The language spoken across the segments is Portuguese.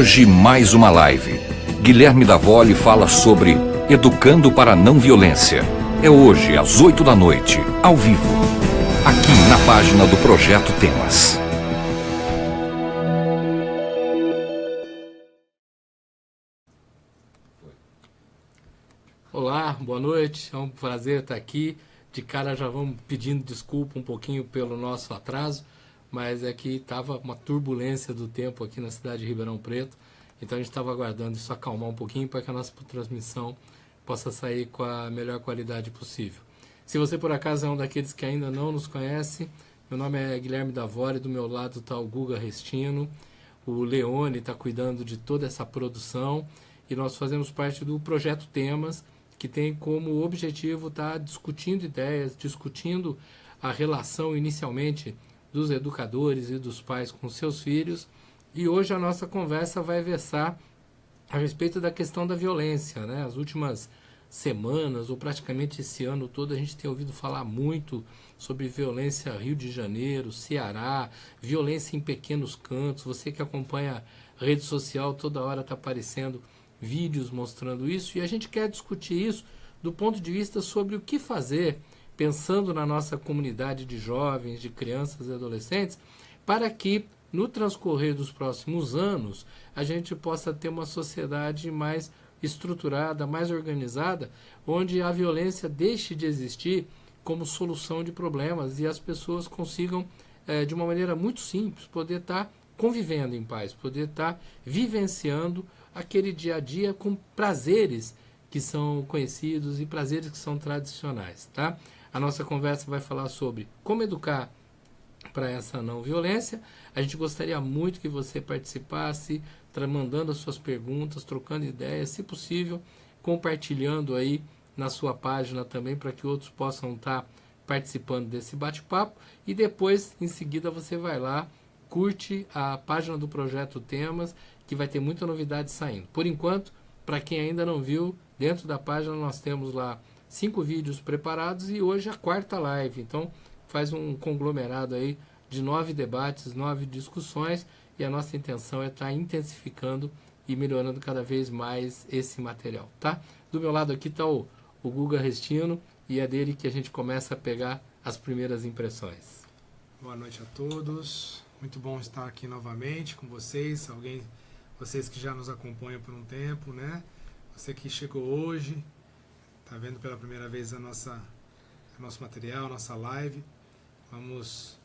Hoje mais uma live. Guilherme Davoli fala sobre Educando para a Não Violência. É hoje às 8 da noite, ao vivo, aqui na página do Projeto Temas. Olá, boa noite, é um prazer estar aqui. De cara já vamos pedindo desculpa um pouquinho pelo nosso atraso, mas é que estava uma turbulência do tempo aqui na cidade de Ribeirão Preto, então a gente estava aguardando isso acalmar um pouquinho para que a nossa transmissão possa sair com a melhor qualidade possível. Se você por acaso é um daqueles que ainda não nos conhece, meu nome é Guilherme Davoli, do meu lado está o Guga Restino, o Leone está cuidando de toda essa produção e nós fazemos parte do Projeto Temas, que tem como objetivo estar discutindo ideias, discutindo a relação inicialmente dos educadores e dos pais com seus filhos. E hoje a nossa conversa vai versar a respeito da questão da violência, né? As últimas semanas, ou praticamente esse ano todo, a gente tem ouvido falar muito sobre violência Rio de Janeiro, Ceará, violência em pequenos cantos. Você que acompanha a rede social, toda hora está aparecendo vídeos mostrando isso, e a gente quer discutir isso do ponto de vista sobre o que fazer, pensando na nossa comunidade de jovens, de crianças e adolescentes, para que no transcorrer dos próximos anos a gente possa ter uma sociedade mais estruturada, mais organizada, onde a violência deixe de existir como solução de problemas e as pessoas consigam, de uma maneira muito simples, poder estar convivendo em paz, poder estar vivenciando aquele dia a dia com prazeres que são conhecidos e prazeres que são tradicionais, tá? A nossa conversa vai falar sobre como educar para essa não violência. A gente gostaria muito que você participasse, mandando as suas perguntas, trocando ideias, se possível, compartilhando aí na sua página também, para que outros possam estar participando desse bate-papo. E depois, em seguida, você vai lá, curte a página do Projeto Temas, que vai ter muita novidade saindo. Por enquanto, para quem ainda não viu, dentro da página nós temos lá 5 vídeos preparados e hoje a 4ª live. Então, faz um conglomerado aí de 9 debates, 9 discussões, e a nossa intenção é estar intensificando e melhorando cada vez mais esse material, tá? Do meu lado aqui está o Guga Restino, e é dele que a gente começa a pegar as primeiras impressões. Boa noite a todos. Muito bom estar aqui novamente com vocês, vocês que já nos acompanham por um tempo, né? Você que chegou hoje, está vendo pela primeira vez nosso material, a nossa live. Vamos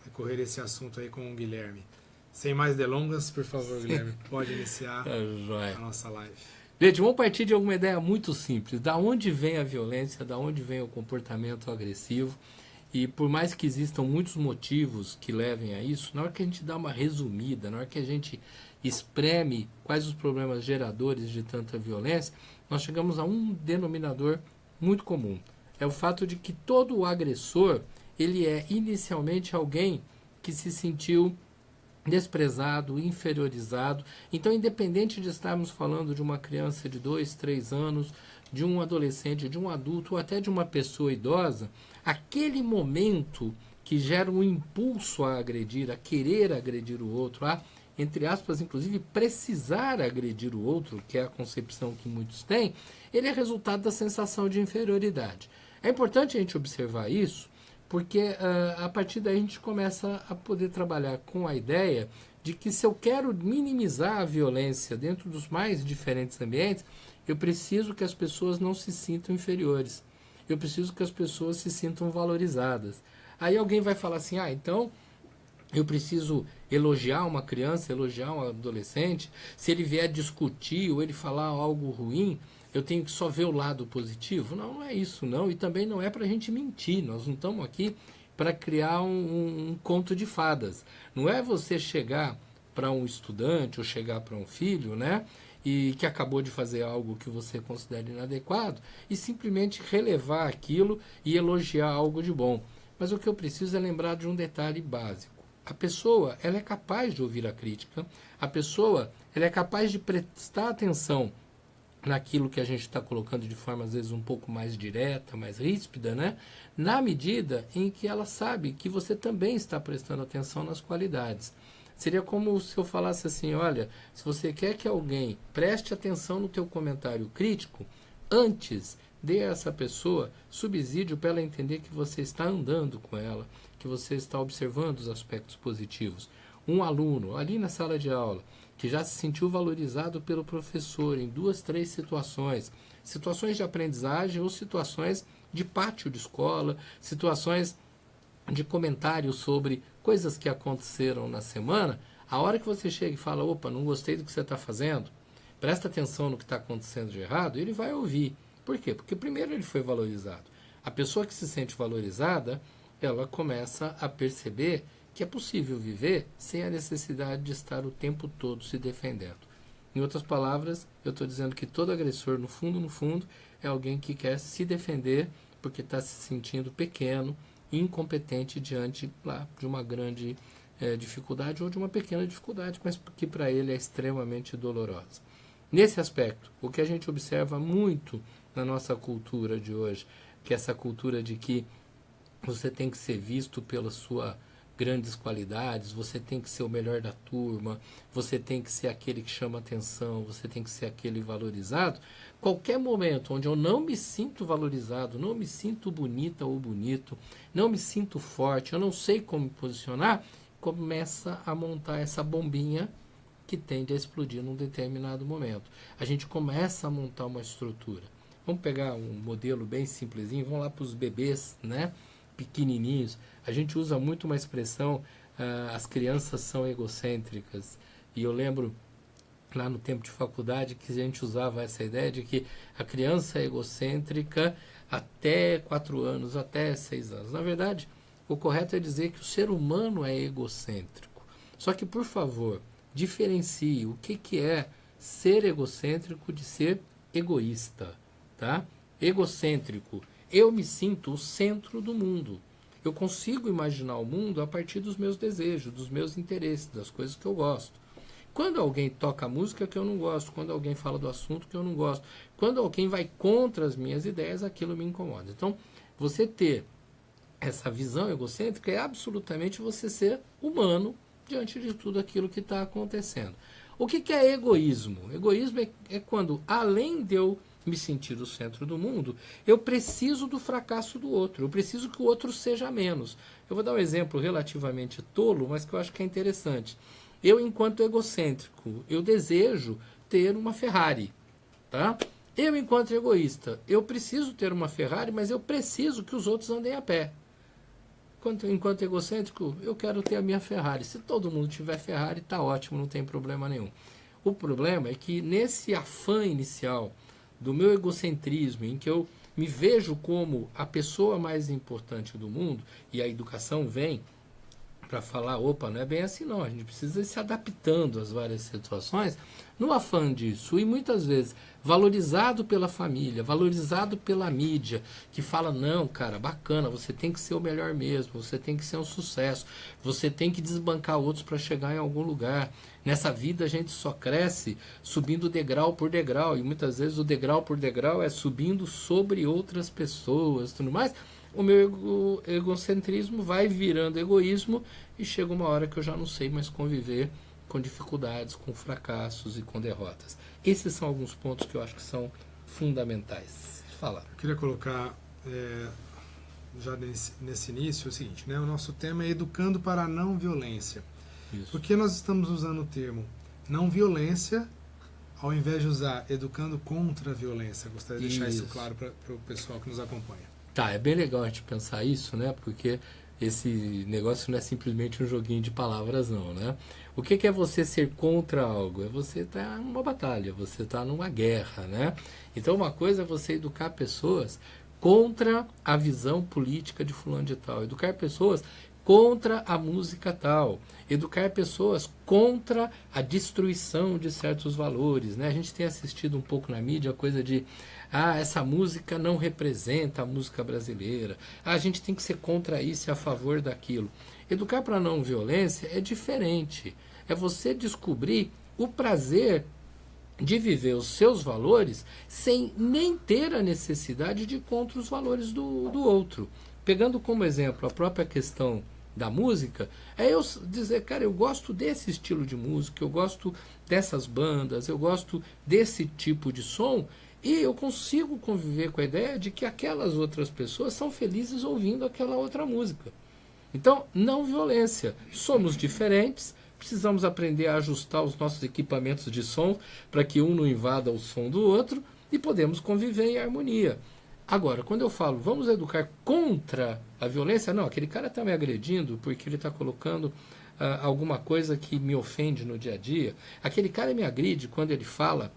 recorrer a esse assunto aí com o Guilherme. Sem mais delongas, por favor, Guilherme, pode iniciar a nossa live. Gente, vamos partir de alguma ideia muito simples. Da onde vem a violência, da onde vem o comportamento agressivo? E por mais que existam muitos motivos que levem a isso, na hora que a gente dá uma resumida, na hora que a gente espreme quais os problemas geradores de tanta violência, nós chegamos a um denominador muito comum. É o fato de que todo o agressor, ele é inicialmente alguém que se sentiu desprezado, inferiorizado. Então, independente de estarmos falando de uma criança de 2, 3 anos, de um adolescente, de um adulto ou até de uma pessoa idosa, aquele momento que gera um impulso a agredir, a querer agredir o outro, a, entre aspas, inclusive precisar agredir o outro, que é a concepção que muitos têm, ele é resultado da sensação de inferioridade. É importante a gente observar isso, porque a partir daí a gente começa a poder trabalhar com a ideia de que se eu quero minimizar a violência dentro dos mais diferentes ambientes, eu preciso que as pessoas não se sintam inferiores. Eu preciso que as pessoas se sintam valorizadas. Aí alguém vai falar assim, então eu preciso elogiar uma criança, elogiar um adolescente, se ele vier discutir ou ele falar algo ruim, eu tenho que só ver o lado positivo? Não, não é isso não, e também não é para a gente mentir, nós não estamos aqui para criar um conto de fadas. Não é você chegar para um estudante ou chegar para um filho, né, e que acabou de fazer algo que você considera inadequado, e simplesmente relevar aquilo e elogiar algo de bom. Mas o que eu preciso é lembrar de um detalhe básico. A pessoa, ela é capaz de ouvir a crítica, a pessoa, ela é capaz de prestar atenção naquilo que a gente está colocando de forma, às vezes, um pouco mais direta, mais ríspida, né? Na medida em que ela sabe que você também está prestando atenção nas qualidades. Seria como se eu falasse assim, olha, se você quer que alguém preste atenção no teu comentário crítico, antes dê a essa pessoa subsídio para ela entender que você está andando com ela, que você está observando os aspectos positivos. Um aluno ali na sala de aula que já se sentiu valorizado pelo professor em 2, 3 situações de aprendizagem ou situações de pátio de escola, situações de comentários sobre coisas que aconteceram na semana, a hora que você chega e fala, opa, não gostei do que você está fazendo, presta atenção no que está acontecendo de errado, ele vai ouvir. Por quê? Porque primeiro ele foi valorizado. A pessoa que se sente valorizada, ela começa a perceber que é possível viver sem a necessidade de estar o tempo todo se defendendo. Em outras palavras, eu estou dizendo que todo agressor, no fundo, é alguém que quer se defender porque está se sentindo pequeno, incompetente diante de uma grande dificuldade ou de uma pequena dificuldade, mas que para ele é extremamente dolorosa. Nesse aspecto, o que a gente observa muito na nossa cultura de hoje, que é essa cultura de que você tem que ser visto pela sua grandes qualidades, você tem que ser o melhor da turma, você tem que ser aquele que chama atenção, você tem que ser aquele valorizado. Qualquer momento onde eu não me sinto valorizado, não me sinto bonita ou bonito, não me sinto forte, eu não sei como me posicionar, começa a montar essa bombinha que tende a explodir num determinado momento. A gente começa a montar uma estrutura. Vamos pegar um modelo bem simplesinho, vamos lá para os bebês, né? Pequenininhos. A gente usa muito uma expressão, as crianças são egocêntricas. E eu lembro, lá no tempo de faculdade, que a gente usava essa ideia de que a criança é egocêntrica até 4 anos, até 6 anos. Na verdade, o correto é dizer que o ser humano é egocêntrico. Só que, por favor, diferencie o que é ser egocêntrico de ser egoísta. Tá? Egocêntrico. Eu me sinto o centro do mundo. Eu consigo imaginar o mundo a partir dos meus desejos, dos meus interesses, das coisas que eu gosto. Quando alguém toca música que eu não gosto, quando alguém fala do assunto que eu não gosto, quando alguém vai contra as minhas ideias, aquilo me incomoda. Então, você ter essa visão egocêntrica é absolutamente você ser humano diante de tudo aquilo que está acontecendo. O que é egoísmo? Egoísmo é quando, além de eu me sentir o centro do mundo, eu preciso do fracasso do outro, eu preciso que o outro seja menos. Eu vou dar um exemplo relativamente tolo, mas que eu acho que é interessante. Eu, enquanto egocêntrico, eu desejo ter uma Ferrari, tá? Eu, enquanto egoísta, eu preciso ter uma Ferrari, mas eu preciso que os outros andem a pé. Enquanto egocêntrico, eu quero ter a minha Ferrari. Se todo mundo tiver Ferrari, tá ótimo, não tem problema nenhum. O problema é que nesse afã inicial do meu egocentrismo, em que eu me vejo como a pessoa mais importante do mundo, e a educação vem para falar, opa, não é bem assim não, a gente precisa ir se adaptando às várias situações, no afã disso, e muitas vezes valorizado pela família, valorizado pela mídia, que fala, não, cara, bacana, você tem que ser o melhor mesmo, você tem que ser um sucesso, você tem que desbancar outros para chegar em algum lugar. Nessa vida a gente só cresce subindo degrau por degrau, e muitas vezes o degrau por degrau é subindo sobre outras pessoas, tudo mais. O meu egocentrismo vai virando egoísmo e chega uma hora que eu já não sei mais conviver com dificuldades, com fracassos e com derrotas. Esses são alguns pontos que eu acho que são fundamentais. Fala. Eu queria colocar, já nesse início, o seguinte, né? O nosso tema é Educando para a Não Violência. Isso. Por que nós estamos usando o termo não violência ao invés de usar educando contra a violência? Gostaria de deixar isso claro para o pessoal que nos acompanha. Tá, é bem legal a gente pensar isso, né? Porque esse negócio não é simplesmente um joguinho de palavras, não, né? O que é você ser contra algo? É você estar numa batalha, você estar numa guerra, né? Então, uma coisa é você educar pessoas contra a visão política de fulano de tal, educar pessoas contra a música tal, educar pessoas contra a destruição de certos valores, né? A gente tem assistido um pouco na mídia a coisa de essa música não representa a música brasileira, a gente tem que ser contra isso e a favor daquilo. Educar para a não violência é diferente, é você descobrir o prazer de viver os seus valores sem nem ter a necessidade de ir contra os valores do outro. Pegando como exemplo a própria questão da música, é eu dizer, cara, eu gosto desse estilo de música, eu gosto dessas bandas, eu gosto desse tipo de som, e eu consigo conviver com a ideia de que aquelas outras pessoas são felizes ouvindo aquela outra música. Então, não violência. Somos diferentes, precisamos aprender a ajustar os nossos equipamentos de som para que um não invada o som do outro e podemos conviver em harmonia. Agora, quando eu falo, vamos educar contra a violência, não, aquele cara está me agredindo porque ele está colocando alguma coisa que me ofende no dia a dia. Aquele cara me agride quando ele fala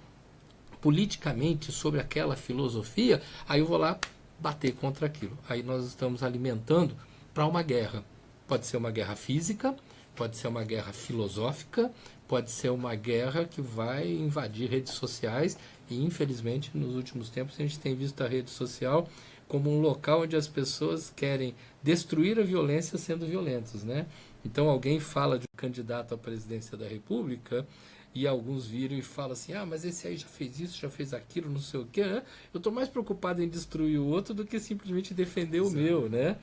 politicamente sobre aquela filosofia, aí eu vou lá bater contra aquilo. Aí nós estamos alimentando para uma guerra. Pode ser uma guerra física, pode ser uma guerra filosófica, pode ser uma guerra que vai invadir redes sociais e, infelizmente, nos últimos tempos a gente tem visto a rede social como um local onde as pessoas querem destruir a violência sendo violentos, né? Então alguém fala de um candidato à presidência da República e alguns viram e falam assim, mas esse aí já fez isso, já fez aquilo, não sei o quê, né? Eu estou mais preocupado em destruir o outro do que simplesmente defender o meu, né?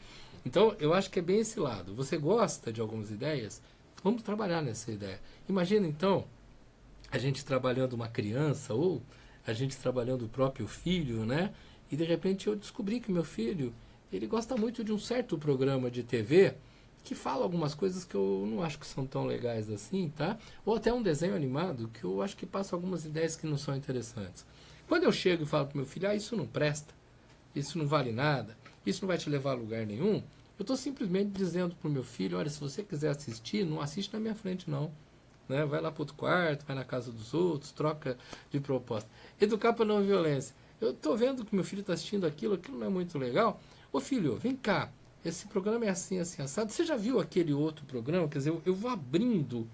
Então, eu acho que é bem esse lado. Você gosta de algumas ideias? Vamos trabalhar nessa ideia. Imagina, então, a gente trabalhando uma criança ou a gente trabalhando o próprio filho, né? E, de repente, eu descobri que meu filho, ele gosta muito de um certo programa de TV que fala algumas coisas que eu não acho que são tão legais assim, tá? Ou até um desenho animado que eu acho que passa algumas ideias que não são interessantes. Quando eu chego e falo para meu filho, isso não presta, isso não vale nada, isso não vai te levar a lugar nenhum, eu estou simplesmente dizendo para o meu filho, olha, se você quiser assistir, não assiste na minha frente não. Né? Vai lá para outro quarto, vai na casa dos outros, troca de proposta. Educar para não violência. Eu estou vendo que meu filho está assistindo aquilo não é muito legal. Ô filho, vem cá, esse programa é assim, assim, assado. Você já viu aquele outro programa? Quer dizer, eu vou abrindo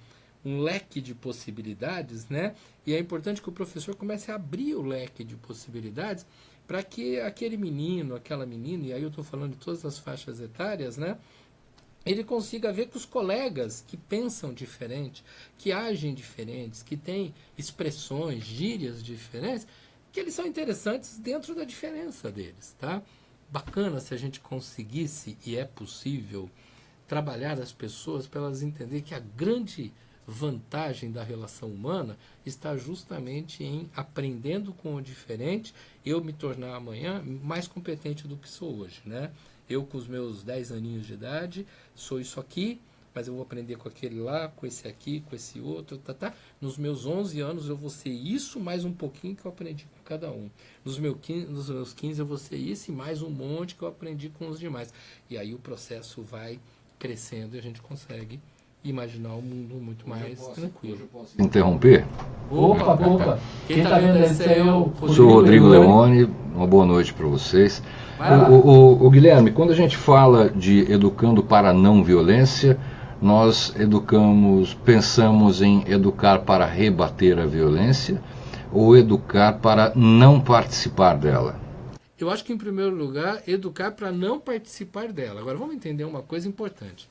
um leque de possibilidades, né? E é importante que o professor comece a abrir o leque de possibilidades para que aquele menino, aquela menina, e aí eu estou falando de todas as faixas etárias, né? Ele consiga ver que os colegas que pensam diferente, que agem diferentes, que têm expressões, gírias diferentes, que eles são interessantes dentro da diferença deles, tá? Bacana se a gente conseguisse, e é possível, trabalhar as pessoas para elas entenderem que a grande vantagem da relação humana está justamente em aprendendo com o diferente, eu me tornar amanhã mais competente do que sou hoje, né? Eu com os meus 10 aninhos de idade sou isso aqui, mas eu vou aprender com aquele lá, com esse aqui, com esse outro, tá. Nos meus 11 anos eu vou ser isso mais um pouquinho que eu aprendi com cada um. Nos meus 15 eu vou ser isso e mais um monte que eu aprendi com os demais. E aí o processo vai crescendo e a gente consegue imaginar um mundo muito mais tranquilo. Interromper? Opa. Quem tá vendo esse é eu. Sou o Rodrigo Leone, uma boa noite para vocês. O Guilherme, quando a gente fala de educando para a não violência, nós pensamos em educar para rebater a violência ou educar para não participar dela? Eu acho que, em primeiro lugar, educar para não participar dela. Agora, vamos entender uma coisa importante.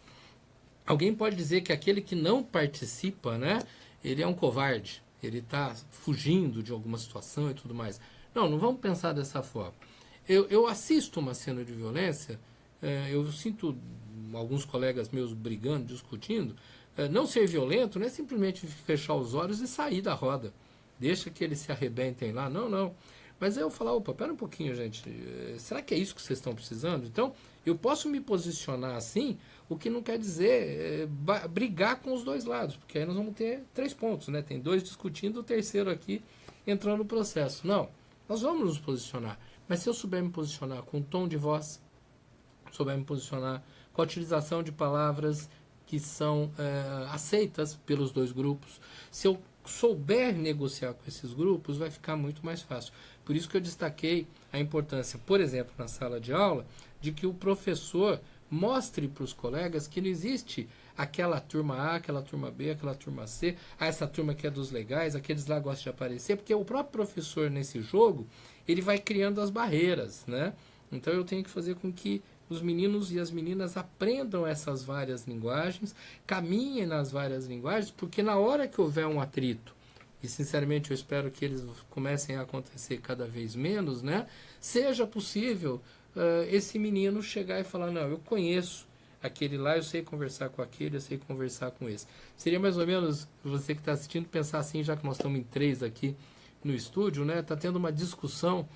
Alguém pode dizer que aquele que não participa, né, ele é um covarde, ele está fugindo de alguma situação e tudo mais. Não vamos pensar dessa forma. Eu assisto uma cena de violência, eu sinto alguns colegas meus brigando, discutindo. Não ser violento não é simplesmente fechar os olhos e sair da roda. Deixa que eles se arrebentem lá. Não. Mas aí eu falar, opa, pera um pouquinho, gente. Será que é isso que vocês estão precisando? Então, eu posso me posicionar assim, o que não quer dizer brigar com os dois lados, porque aí nós vamos ter 3 pontos, né? Tem 2 discutindo, o terceiro aqui entrando no processo. Não, nós vamos nos posicionar. Mas se eu souber me posicionar com tom de voz, souber me posicionar com a utilização de palavras que são aceitas pelos 2 grupos, se eu souber negociar com esses grupos, vai ficar muito mais fácil. Por isso que eu destaquei a importância, por exemplo, na sala de aula, de que o professor mostre para os colegas que não existe aquela turma A, aquela turma B, aquela turma C, essa turma que é dos legais, aqueles lá gostam de aparecer, porque o próprio professor nesse jogo, ele vai criando as barreiras, né? Então eu tenho que fazer com que os meninos e as meninas aprendam essas várias linguagens, caminhem nas várias linguagens, porque na hora que houver um atrito, e sinceramente eu espero que eles comecem a acontecer cada vez menos, né? Seja possível esse menino chegar e falar, não, eu conheço aquele lá, eu sei conversar com aquele, eu sei conversar com esse. Seria mais ou menos, você que está assistindo, pensar assim, já que nós estamos em 3 aqui no estúdio, né? Está tendo uma discussão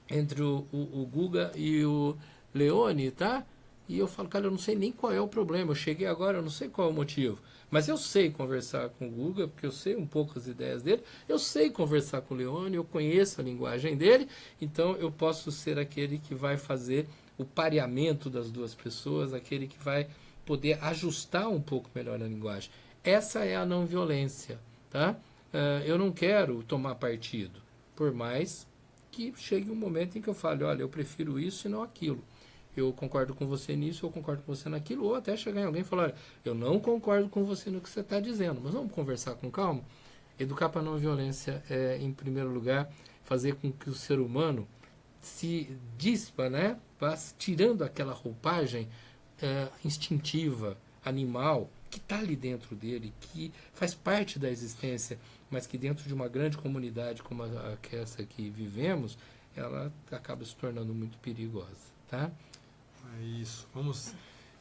entre o Guga e o Leone, tá? E eu falo, cara, eu não sei nem qual é o problema. Eu cheguei agora, eu não sei qual é o motivo. Mas eu sei conversar com o Guga, porque eu sei um pouco as ideias dele. Eu sei conversar com o Leone, eu conheço a linguagem dele. Então eu posso ser aquele que vai fazer o pareamento das duas pessoas, aquele que vai poder ajustar um pouco melhor a linguagem. Essa é a não violência, tá? Eu não quero tomar partido, por mais que chegue um momento em que eu fale, olha, eu prefiro isso e não aquilo. Eu concordo com você nisso, eu concordo com você naquilo, ou até chegar em alguém e falar, olha, eu não concordo com você no que você está dizendo, mas vamos conversar com calma. Educar para a não violência é, em primeiro lugar, fazer com que o ser humano se dispa, né? Vá tirando aquela roupagem instintiva, animal, que está ali dentro dele, que faz parte da existência, mas que dentro de uma grande comunidade como essa que vivemos, ela acaba se tornando muito perigosa, tá? É isso.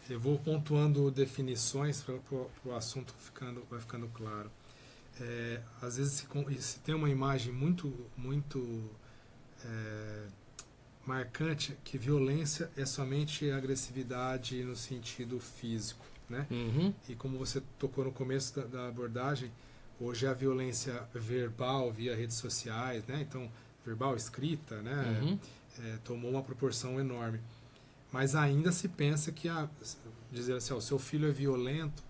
Eu vou pontuando definições para o assunto vai ficando claro. Às vezes se tem uma imagem muito marcante que violência é somente agressividade no sentido físico, né? Uhum. E como você tocou no começo da abordagem, hoje a violência verbal via redes sociais, né? Então, verbal, escrita, né? Uhum. Tomou uma proporção enorme. Mas ainda se pensa que dizer assim, o seu filho é violento,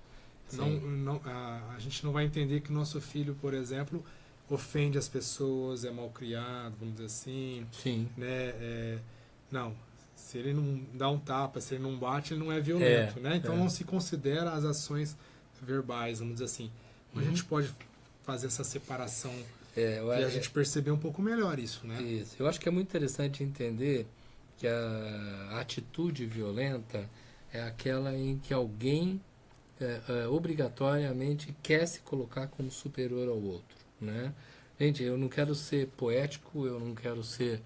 a gente não vai entender que o nosso filho, por exemplo, ofende as pessoas, é malcriado, vamos dizer assim. Sim. Né? Não, se ele não dá um tapa, se ele não bate, ele não é violento. Né? Então não se considera as ações verbais, vamos dizer assim. Mas a gente pode fazer essa separação e a gente perceber um pouco melhor isso. Né? Isso. Eu acho que é muito interessante entender que a atitude violenta é aquela em que alguém obrigatoriamente quer se colocar como superior ao outro, né? Gente, eu não quero ser poético, eu não quero ser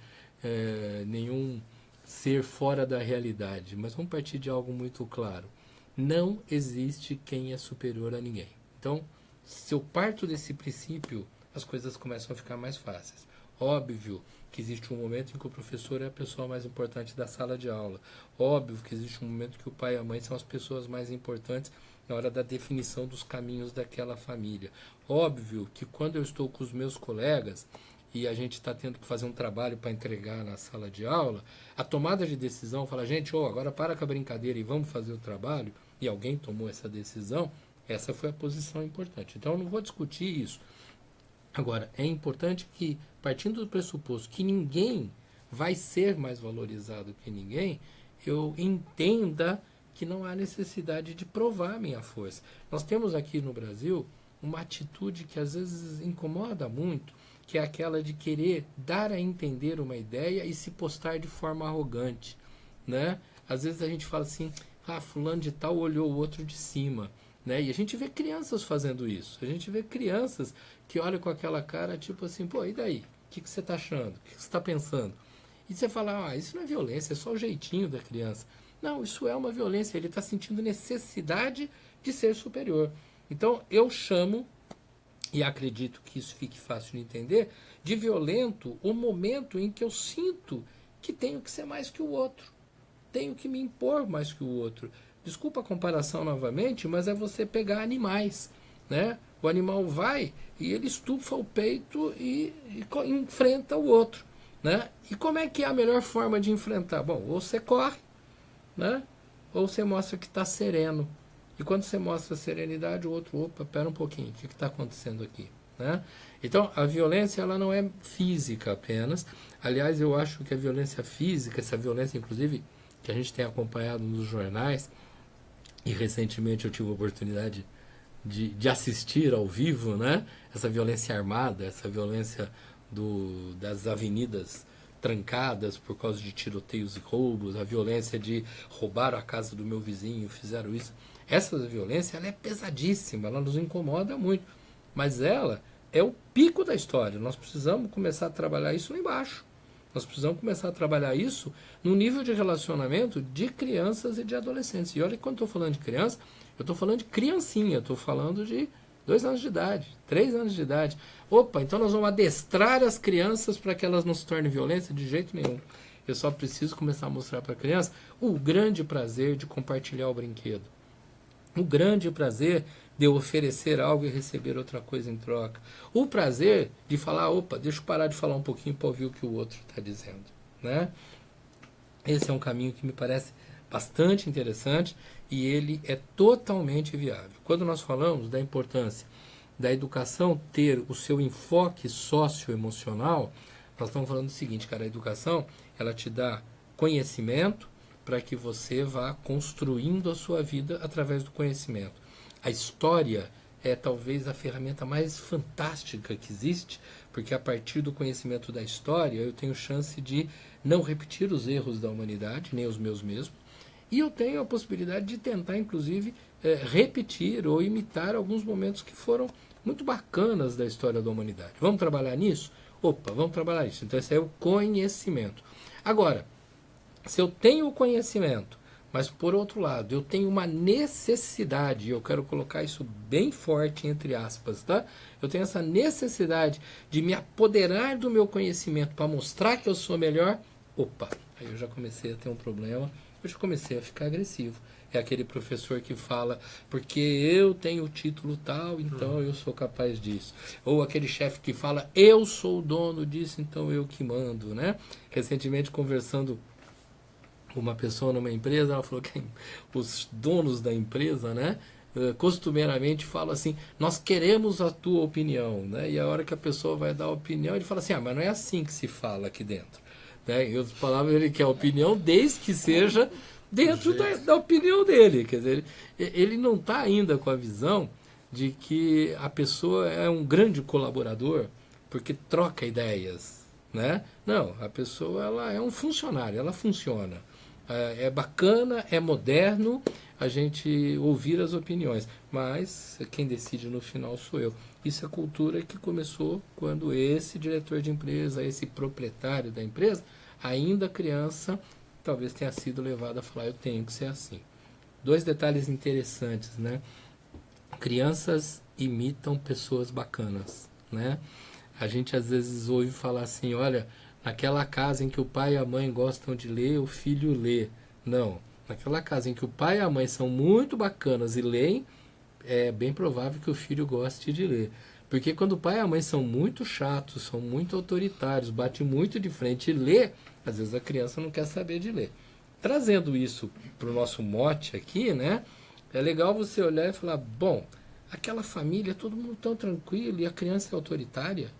nenhum ser fora da realidade, mas vamos partir de algo muito claro. Não existe quem é superior a ninguém. Então, se eu parto desse princípio, as coisas começam a ficar mais fáceis. Óbvio que existe um momento em que o professor é a pessoa mais importante da sala de aula. Óbvio que existe um momento que o pai e a mãe são as pessoas mais importantes na hora da definição dos caminhos daquela família. Óbvio que quando eu estou com os meus colegas e a gente está tendo que fazer um trabalho para entregar na sala de aula, a tomada de decisão, fala, gente, agora para com a brincadeira e vamos fazer o trabalho, e alguém tomou essa decisão, essa foi a posição importante. Então eu não vou discutir isso. Agora, é importante que, partindo do pressuposto que ninguém vai ser mais valorizado que ninguém, eu entenda que não há necessidade de provar a minha força. Nós temos aqui no Brasil uma atitude que às vezes incomoda muito, que é aquela de querer dar a entender uma ideia e se postar de forma arrogante, né? Às vezes a gente fala assim, fulano de tal olhou o outro de cima, né? E a gente vê crianças fazendo isso. A gente vê crianças que olham com aquela cara tipo assim, pô, e daí? O que você está achando? O que você está pensando? E você fala, isso não é violência, é só o jeitinho da criança. Não, isso é uma violência, ele está sentindo necessidade de ser superior. Então, eu chamo, e acredito que isso fique fácil de entender, de violento o momento em que eu sinto que tenho que ser mais que o outro. Tenho que me impor mais que o outro. Desculpa a comparação novamente, mas é você pegar animais, né? O animal vai e ele estufa o peito e enfrenta o outro, né? E como é que é a melhor forma de enfrentar? Bom, ou você corre, né? Ou você mostra que está sereno. E quando você mostra serenidade, o outro, opa, pera um pouquinho, o que está acontecendo aqui? Né? Então, a violência ela não é física apenas. Aliás, eu acho que a violência física, essa violência, inclusive, que a gente tem acompanhado nos jornais, e recentemente eu tive a oportunidade de assistir ao vivo, né? Essa violência armada, essa violência das avenidas trancadas por causa de tiroteios e roubos, a violência de roubar a casa do meu vizinho, fizeram isso. Essa violência ela é pesadíssima, ela nos incomoda muito, mas ela é o pico da história. Nós precisamos começar a trabalhar isso lá embaixo, Nós precisamos começar a trabalhar isso no nível de relacionamento de crianças e de adolescentes. E olha que quando estou falando de criança, eu estou falando de criancinha, estou falando de 2 anos de idade, 3 anos de idade. Opa, então nós vamos adestrar as crianças para que elas não se tornem violentas? De jeito nenhum. Eu só preciso começar a mostrar para a criança o grande prazer de compartilhar o brinquedo. O grande prazer de eu oferecer algo e receber outra coisa em troca. O prazer de falar, opa, deixa eu parar de falar um pouquinho para ouvir o que o outro está dizendo. Né? Esse é um caminho que me parece bastante interessante e ele é totalmente viável. Quando nós falamos da importância da educação ter o seu enfoque socioemocional, nós estamos falando do seguinte, cara, a educação, ela te dá conhecimento para que você vá construindo a sua vida através do conhecimento. A história é talvez a ferramenta mais fantástica que existe, porque a partir do conhecimento da história eu tenho chance de não repetir os erros da humanidade, nem os meus mesmos, e eu tenho a possibilidade de tentar, inclusive, repetir ou imitar alguns momentos que foram muito bacanas da história da humanidade. Vamos trabalhar nisso? Opa, vamos trabalhar isso. Então esse é o conhecimento. Agora, se eu tenho o conhecimento, mas por outro lado eu tenho uma necessidade, eu quero colocar isso bem forte entre aspas, tá? Eu tenho essa necessidade de me apoderar do meu conhecimento para mostrar que eu sou melhor, opa, aí eu já comecei a ter um problema, eu já comecei a ficar agressivo. É aquele professor que fala, porque eu tenho o título tal, então eu sou capaz disso. Ou aquele chefe que fala, eu sou o dono disso, então eu que mando, né? Recentemente, conversando com uma pessoa numa empresa, ela falou que os donos da empresa, né, costumeiramente falam assim, nós queremos a tua opinião, né? E a hora que a pessoa vai dar a opinião, ele fala assim, mas não é assim que se fala aqui dentro. Né? Em outras palavras, ele quer a opinião desde que seja dentro da opinião dele. Quer dizer, ele não está ainda com a visão de que a pessoa é um grande colaborador porque troca ideias. Né? Não, a pessoa ela é um funcionário, ela funciona. É bacana, é moderno a gente ouvir as opiniões, mas quem decide no final sou eu. Isso é cultura que começou quando esse diretor de empresa, esse proprietário da empresa, ainda criança, talvez tenha sido levado a falar, eu tenho que ser assim. 2 detalhes interessantes, né? Crianças imitam pessoas bacanas, né? A gente às vezes ouve falar assim, olha, naquela casa em que o pai e a mãe gostam de ler, o filho lê. Não, naquela casa em que o pai e a mãe são muito bacanas e leem, é bem provável que o filho goste de ler. Porque quando o pai e a mãe são muito chatos, são muito autoritários, batem muito de frente e lê, às vezes a criança não quer saber de ler. Trazendo isso para o nosso mote aqui, né? É legal você olhar e falar, bom, aquela família, todo mundo tão tranquilo e a criança é autoritária.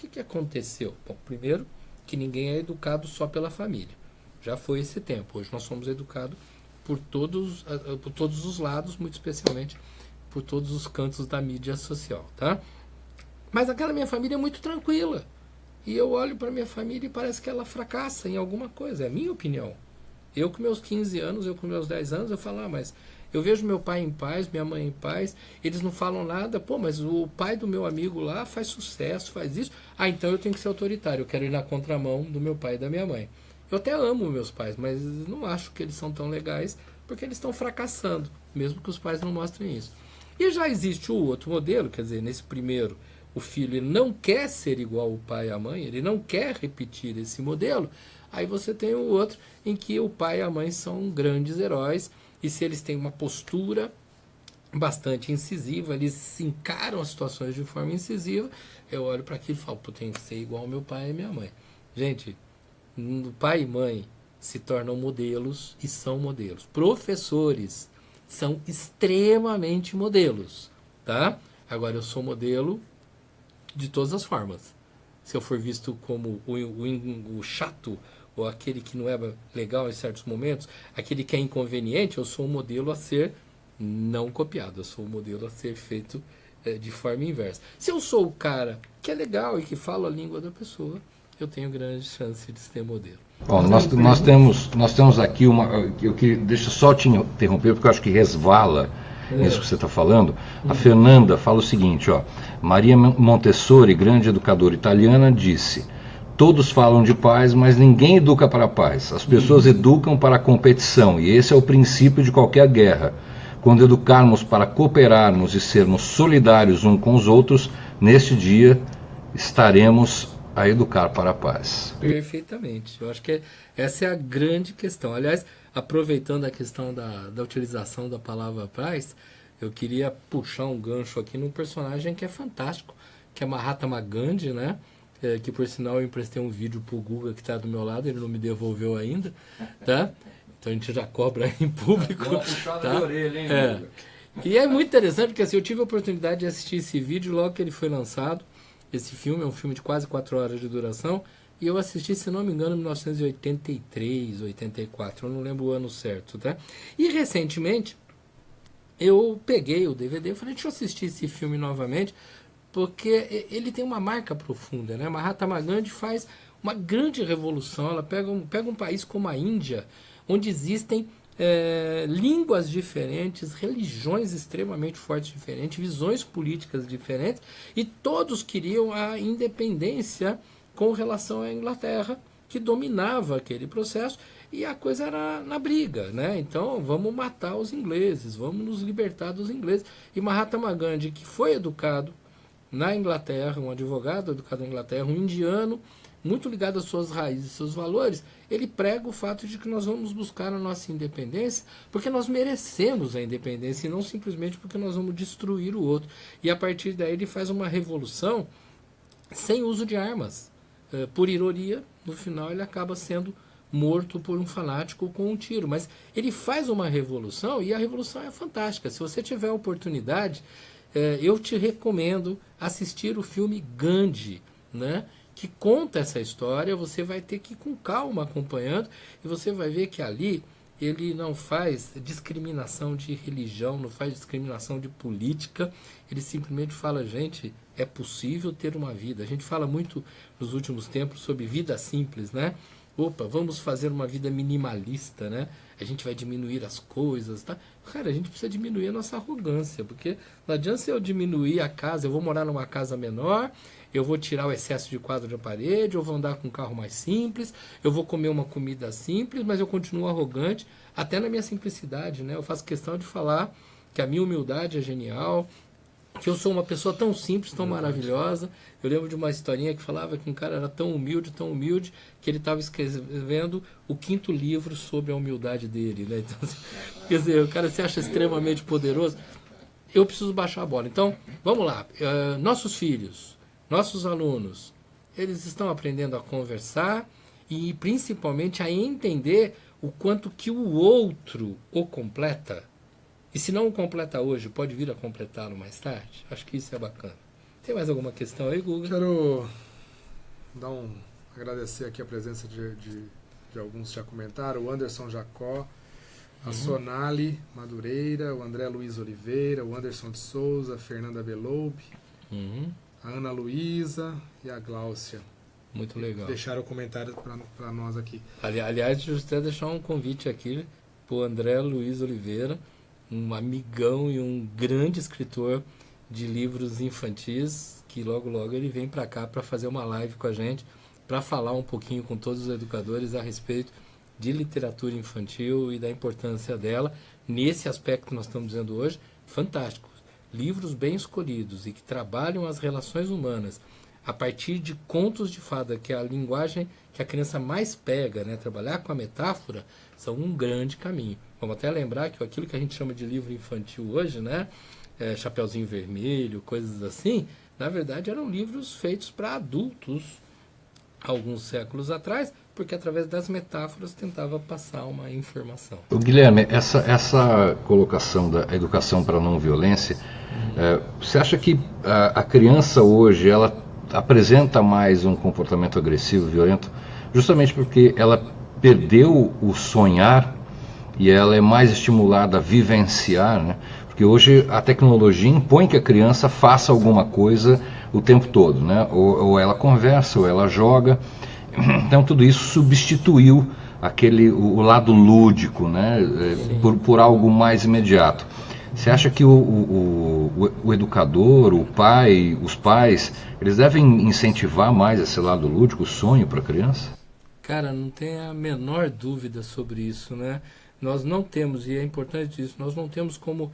O que aconteceu? Bom, primeiro, que ninguém é educado só pela família. Já foi esse tempo. Hoje nós somos educados por todos os lados, muito especialmente por todos os cantos da mídia social, tá? Mas aquela minha família é muito tranquila. E eu olho para minha família e parece que ela fracassa em alguma coisa. É a minha opinião. Eu com meus 15 anos, eu com meus 10 anos, eu falo, mas eu vejo meu pai em paz, minha mãe em paz, eles não falam nada, pô, mas o pai do meu amigo lá faz sucesso, faz isso, então eu tenho que ser autoritário, eu quero ir na contramão do meu pai e da minha mãe. Eu até amo meus pais, mas não acho que eles são tão legais, porque eles estão fracassando, mesmo que os pais não mostrem isso. E já existe o outro modelo, quer dizer, nesse primeiro, o filho ele não quer ser igual ao pai e à mãe, ele não quer repetir esse modelo, aí você tem o outro em que o pai e a mãe são grandes heróis, e se eles têm uma postura bastante incisiva, eles se encaram as situações de forma incisiva, eu olho para aquilo e falo, pô, tem que ser igual ao meu pai e minha mãe. Gente, pai e mãe se tornam modelos e são modelos. Professores são extremamente modelos, tá? Agora, eu sou modelo de todas as formas. Se eu for visto como o chato, ou aquele que não é legal em certos momentos, aquele que é inconveniente, eu sou um modelo a ser não copiado, eu sou um modelo a ser feito de forma inversa. Se eu sou o cara que é legal e que fala a língua da pessoa, eu tenho grande chance de ser modelo. Bom, nós temos aqui deixa eu só te interromper, porque eu acho que resvala isso que você está falando. A Fernanda fala o seguinte, ó, Maria Montessori, grande educadora italiana, disse: todos falam de paz, mas ninguém educa para a paz. As pessoas educam para a competição, e esse é o princípio de qualquer guerra. Quando educarmos para cooperarmos e sermos solidários uns com os outros, neste dia estaremos a educar para a paz. Perfeitamente. Eu acho que essa é a grande questão. Aliás, aproveitando a questão da utilização da palavra paz, eu queria puxar um gancho aqui num personagem que é fantástico, que é Mahatma Gandhi, né? Que por sinal eu emprestei um vídeo pro Guga que está do meu lado, ele não me devolveu ainda, tá? Então a gente já cobra em público. Deu uma puxada tá? De orelha, hein, Guga? E é muito interessante porque assim, eu tive a oportunidade de assistir esse vídeo logo que ele foi lançado. Esse filme é um filme de quase 4 horas de duração, e eu assisti, se não me engano, em 1983, 84, eu não lembro o ano certo, tá? E recentemente eu peguei o DVD e falei, deixa eu assistir esse filme novamente, porque ele tem uma marca profunda, né? Mahatma Gandhi faz uma grande revolução. Ela pega um país como a Índia, onde existem línguas diferentes, religiões extremamente fortes diferentes, visões políticas diferentes, e todos queriam a independência com relação à Inglaterra, que dominava aquele processo, e a coisa era na briga, né? Então vamos matar os ingleses, vamos nos libertar dos ingleses. E Mahatma Gandhi, que foi educado na Inglaterra, um advogado educado na Inglaterra, um indiano, muito ligado às suas raízes, seus valores, ele prega o fato de que nós vamos buscar a nossa independência porque nós merecemos a independência e não simplesmente porque nós vamos destruir o outro. E a partir daí ele faz uma revolução sem uso de armas. Por ironia, no final ele acaba sendo morto por um fanático com um tiro. Mas ele faz uma revolução e a revolução é fantástica. Se você tiver a oportunidade, eu te recomendo assistir o filme Gandhi, né? Que conta essa história. Você vai ter que ir com calma acompanhando e você vai ver que ali ele não faz discriminação de religião, não faz discriminação de política, ele simplesmente fala, gente, é possível ter uma vida. A gente fala muito nos últimos tempos sobre vida simples, né? Opa, vamos fazer uma vida minimalista, né? A gente vai diminuir as coisas, tá? Cara, a gente precisa diminuir a nossa arrogância, porque não adianta eu diminuir a casa, eu vou morar numa casa menor, eu vou tirar o excesso de quadro de parede, eu vou andar com um carro mais simples, eu vou comer uma comida simples, mas eu continuo arrogante, até na minha simplicidade, né? Eu faço questão de falar que a minha humildade é genial, que eu sou uma pessoa tão simples, tão maravilhosa. Eu lembro de uma historinha que falava que um cara era tão humilde, que ele estava escrevendo o 5º livro sobre a humildade dele, né? Então, quer dizer, o cara se acha extremamente poderoso. Eu preciso baixar a bola. Então, vamos lá. Nossos filhos, nossos alunos, eles estão aprendendo a conversar e principalmente a entender o quanto que o outro o completa. E se não o completa hoje, pode vir a completá-lo mais tarde? Acho que isso é bacana. Tem mais alguma questão aí, Guga? Quero agradecer aqui a presença de alguns que já comentaram. O Anderson Jacó, a Sonali Madureira, o André Luiz Oliveira, o Anderson de Souza, a Fernanda Beloube, a Ana Luísa e a Gláucia. Muito legal. Deixaram o comentário para nós aqui. Aliás, deixa eu até deixar um convite aqui para o André Luiz Oliveira, um amigão e um grande escritor de livros infantis, que logo ele vem para cá para fazer uma live com a gente, para falar um pouquinho com todos os educadores a respeito de literatura infantil e da importância dela, nesse aspecto que nós estamos dizendo hoje, fantástico. Livros bem escolhidos e que trabalham as relações humanas a partir de contos de fada, que é a linguagem que a criança mais pega, né? Trabalhar com a metáfora são um grande caminho. Vamos até lembrar que aquilo que a gente chama de livro infantil hoje, né? Chapeuzinho Vermelho, coisas assim, na verdade eram livros feitos para adultos alguns séculos atrás, porque através das metáforas tentava passar uma informação. Guilherme, essa colocação da educação para a não violência, você acha que a criança hoje ela apresenta mais um comportamento agressivo, violento, justamente porque ela perdeu o sonhar e ela é mais estimulada a vivenciar, né? Porque hoje a tecnologia impõe que a criança faça alguma coisa o tempo todo, né? Ou ela conversa, ou ela joga. Então tudo isso substituiu o lado lúdico, né? Por algo mais imediato. Você acha que o educador, o pai, os pais, eles devem incentivar mais esse lado lúdico, o sonho para a criança? Cara, não tem a menor dúvida sobre isso, né? Nós não temos, e é importante isso, nós não temos como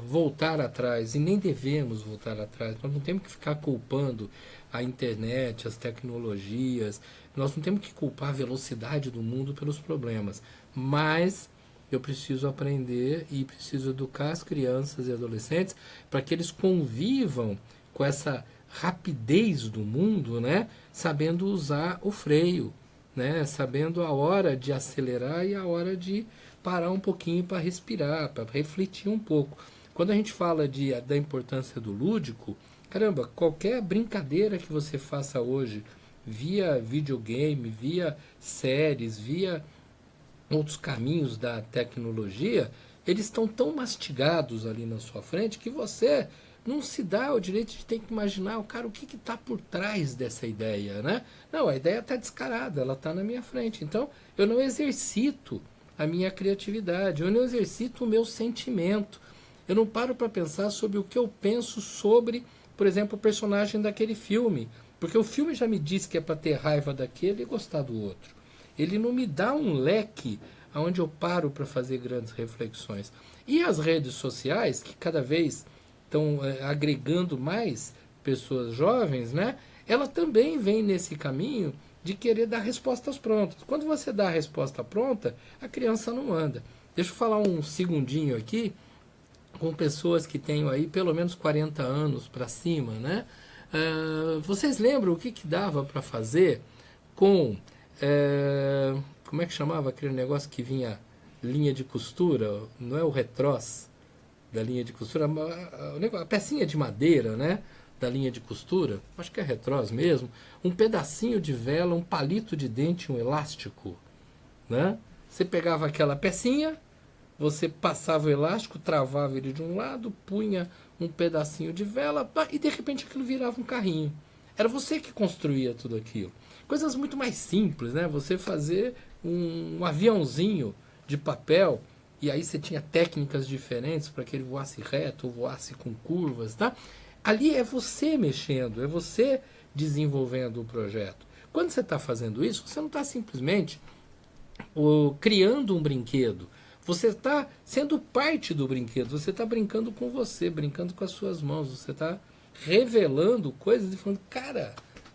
voltar atrás, e nem devemos voltar atrás. Nós não temos que ficar culpando a internet, as tecnologias, nós não temos que culpar a velocidade do mundo pelos problemas, mas eu preciso aprender e preciso educar as crianças e adolescentes para que eles convivam com essa rapidez do mundo, né? Sabendo usar o freio, né? Sabendo a hora de acelerar e a hora de parar um pouquinho para respirar, para refletir um pouco. Quando a gente fala da importância do lúdico, caramba, qualquer brincadeira que você faça hoje, via videogame, via séries, via outros caminhos da tecnologia, eles estão tão mastigados ali na sua frente que você não se dá o direito de ter que imaginar, cara, o que está por trás dessa ideia, né? Não, a ideia está descarada, ela está na minha frente. Então, eu não exercito a minha criatividade, eu não exercito o meu sentimento. Eu não paro para pensar sobre o que eu penso sobre, por exemplo, o personagem daquele filme. Porque o filme já me diz que é para ter raiva daquele e gostar do outro. Ele não me dá um leque onde eu paro para fazer grandes reflexões. E as redes sociais, que cada vez estão agregando mais pessoas jovens, né? Ela também vem nesse caminho de querer dar respostas prontas. Quando você dá a resposta pronta, a criança não anda. Deixa eu falar um segundinho aqui com pessoas que tenham aí pelo menos 40 anos para cima, né? Vocês lembram o que dava para fazer com... como é que chamava aquele negócio que vinha linha de costura? Não é o retrós da linha de costura, a pecinha de madeira, né, da linha de costura, acho que é retrós mesmo, um pedacinho de vela, um palito de dente, um elástico, né? Você pegava aquela pecinha, você passava o elástico, travava ele de um lado, punha um pedacinho de vela e de repente aquilo virava um carrinho. Era você que construía tudo aquilo. Coisas muito mais simples, né? Você fazer um aviãozinho de papel, e aí você tinha técnicas diferentes para que ele voasse reto ou voasse com curvas, tá? Ali é você mexendo, é você desenvolvendo o projeto. Quando você está fazendo isso, você não está simplesmente criando um brinquedo. Você está sendo parte do brinquedo, você está brincando com você, brincando com as suas mãos, você está revelando coisas e falando, cara,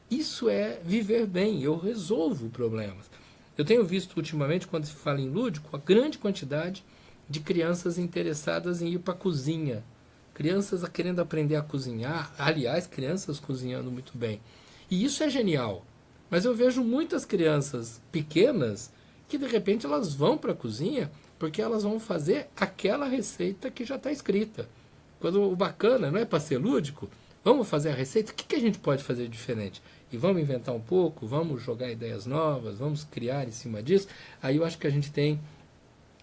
isso é viver bem, eu resolvo problemas. Eu tenho visto ultimamente, quando se fala em lúdico, a grande quantidade de crianças interessadas em ir para a cozinha. Crianças querendo aprender a cozinhar, aliás, crianças cozinhando muito bem. E isso é genial. Mas eu vejo muitas crianças pequenas que de repente elas vão para a cozinha porque elas vão fazer aquela receita que já está escrita. Quando o bacana não é para ser lúdico, vamos fazer a receita, o que a gente pode fazer diferente? E vamos inventar um pouco, vamos jogar ideias novas, vamos criar em cima disso. Aí eu acho que a gente tem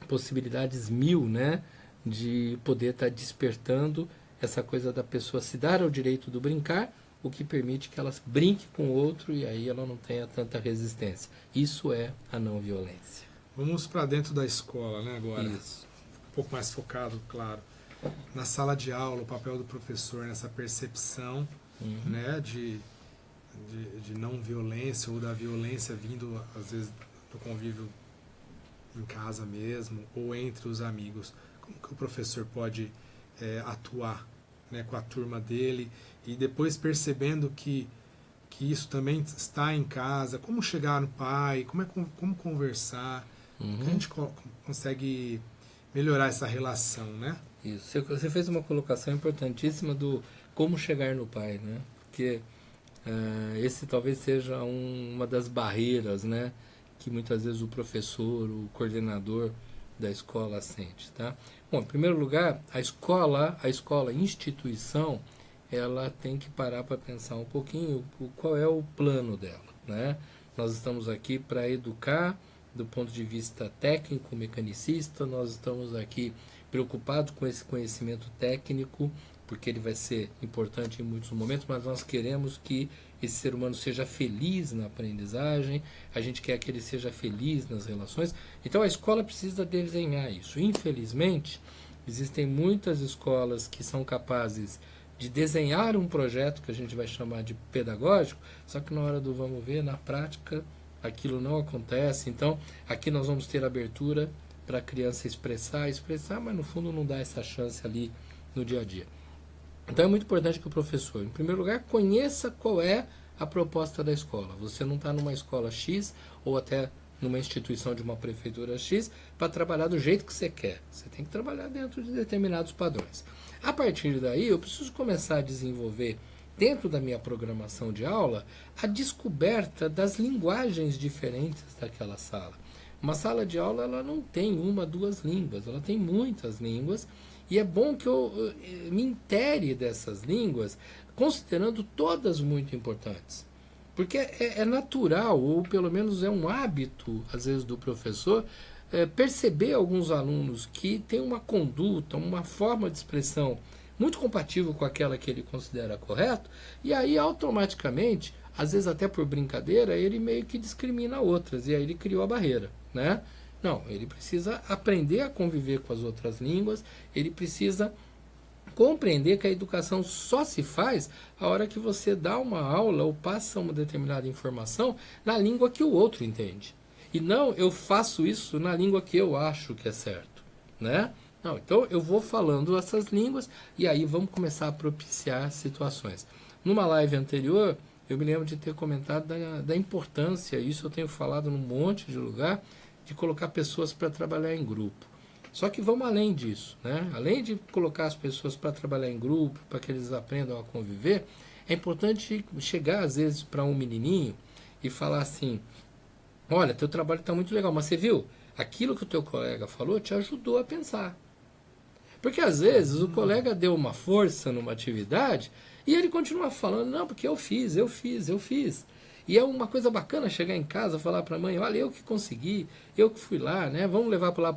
possibilidades mil, né, de poder estar despertando essa coisa da pessoa se dar ao direito do brincar, o que permite que ela brinque com o outro e aí ela não tenha tanta resistência. Isso é a não violência. Vamos para dentro da escola, né, agora. Isso. Um pouco mais focado, claro. Na sala de aula, o papel do professor nessa percepção, né, de não violência ou da violência vindo, às vezes, do convívio em casa mesmo ou entre os amigos. Como que o professor pode atuar, né, com a turma dele e depois percebendo que isso também está em casa, como chegar no pai, como conversar, como a gente consegue melhorar essa relação, né? Isso. Você fez uma colocação importantíssima do como chegar no pai, né? Porque esse talvez seja uma das barreiras, né, que muitas vezes o professor, o coordenador da escola sente, tá? Bom, em primeiro lugar, a escola, instituição, ela tem que parar para pensar um pouquinho qual é o plano dela, né? Nós estamos aqui para educar do ponto de vista técnico, mecanicista, nós estamos aqui preocupados com esse conhecimento técnico, porque ele vai ser importante em muitos momentos, mas nós queremos que esse ser humano seja feliz na aprendizagem, a gente quer que ele seja feliz nas relações. Então a escola precisa desenhar isso. Infelizmente, Existem muitas escolas que são capazes de desenhar um projeto que a gente vai chamar de pedagógico, só que na hora do vamos ver, na prática, aquilo não acontece. Então, aqui nós vamos ter abertura para a criança expressar, mas no fundo não dá essa chance ali no dia a dia. Então é muito importante que o professor, em primeiro lugar, conheça qual é a proposta da escola. Você não está numa escola X ou até numa instituição de uma prefeitura X para trabalhar do jeito que você quer. Você tem que trabalhar dentro de determinados padrões. A partir daí, eu preciso começar a desenvolver, dentro da minha programação de aula, a descoberta das linguagens diferentes daquela sala. Uma sala de aula ela não tem uma, duas línguas, ela tem muitas línguas, e é bom que eu me intere dessas línguas, considerando todas muito importantes. Porque é natural, ou pelo menos é um hábito, às vezes, do professor, perceber alguns alunos que têm uma conduta, uma forma de expressão muito compatível com aquela que ele considera correto, e aí automaticamente, às vezes até por brincadeira, ele meio que discrimina outras, e aí ele criou a barreira, né? Não, ele precisa aprender a conviver com as outras línguas, ele precisa compreender que a educação só se faz a hora que você dá uma aula ou passa uma determinada informação na língua que o outro entende. E não, eu faço isso na língua que eu acho que é certo, né? Não, então eu vou falando essas línguas e aí vamos começar a propiciar situações. Numa live anterior, eu me lembro de ter comentado da importância, isso eu tenho falado num monte de lugar, de colocar pessoas para trabalhar em grupo. Só que vamos além disso, né? Além de colocar as pessoas para trabalhar em grupo, para que eles aprendam a conviver, é importante chegar às vezes para um menininho e falar assim: olha, teu trabalho está muito legal, mas você viu? Aquilo que o teu colega falou te ajudou a pensar. Porque às vezes o colega deu uma força numa atividade e ele continua falando: não, porque eu fiz. E é uma coisa bacana chegar em casa e falar para a mãe: olha, eu que consegui, eu que fui lá, né? Vamos levar para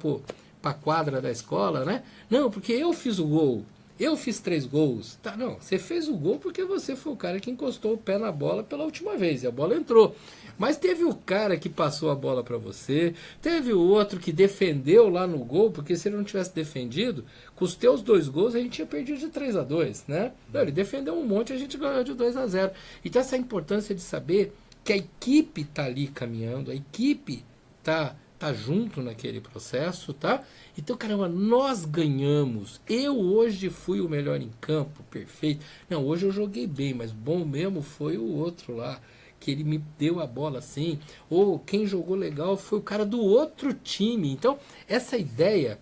a quadra da escola, né? Não, porque eu fiz o gol, eu fiz 3 gols. Tá, não, você fez o gol porque você foi o cara que encostou o pé na bola pela última vez e a bola entrou. Mas teve o cara que passou a bola para você, teve o outro que defendeu lá no gol, porque se ele não tivesse defendido, com os teus 2 gols a gente tinha perdido de 3-2, né? Não, ele defendeu um monte e a gente ganhou de 2-0. Então essa importância de saber que a equipe está ali caminhando, a equipe está junto naquele processo, tá? Então, caramba, nós ganhamos. Eu hoje fui o melhor em campo, perfeito. Não, hoje eu joguei bem, mas bom mesmo foi o outro lá, que ele me deu a bola assim. Ou quem jogou legal foi o cara do outro time. Então, essa ideia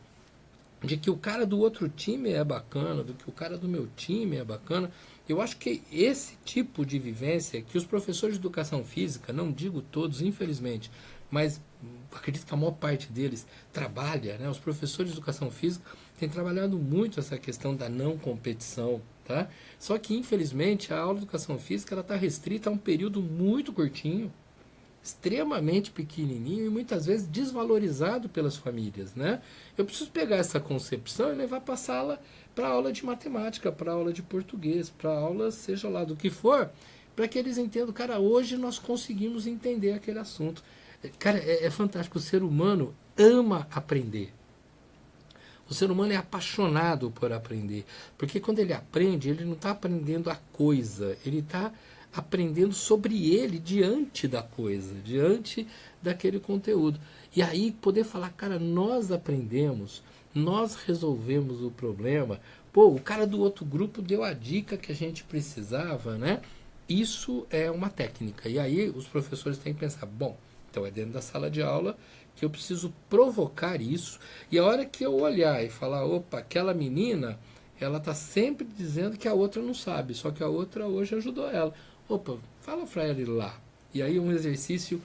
de que o cara do outro time é bacana, do que o cara do meu time é bacana, eu acho que esse tipo de vivência que os professores de educação física, não digo todos, infelizmente, mas acredito que a maior parte deles trabalha, né? Os professores de educação física têm trabalhado muito essa questão da não competição, tá? Só que, infelizmente, a aula de educação física está restrita a um período muito curtinho, extremamente pequenininho e muitas vezes desvalorizado pelas famílias, né? Eu preciso pegar essa concepção e levar para a sala, para a aula de matemática, para a aula de português, para a aula seja lá do que for, para que eles entendam, cara, hoje nós conseguimos entender aquele assunto. Cara, é fantástico, o ser humano ama aprender. O ser humano é apaixonado por aprender, porque quando ele aprende, ele não está aprendendo a coisa, ele está aprendendo sobre ele diante da coisa, diante daquele conteúdo. E aí poder falar, cara, nós aprendemos, nós resolvemos o problema, pô, o cara do outro grupo deu a dica que a gente precisava, né? Isso é uma técnica. E aí os professores têm que pensar, bom, então é dentro da sala de aula que eu preciso provocar isso. E a hora que eu olhar e falar, opa, aquela menina, ela está sempre dizendo que a outra não sabe, só que a outra hoje ajudou ela. Opa, fala para ela ir lá. E aí um exercício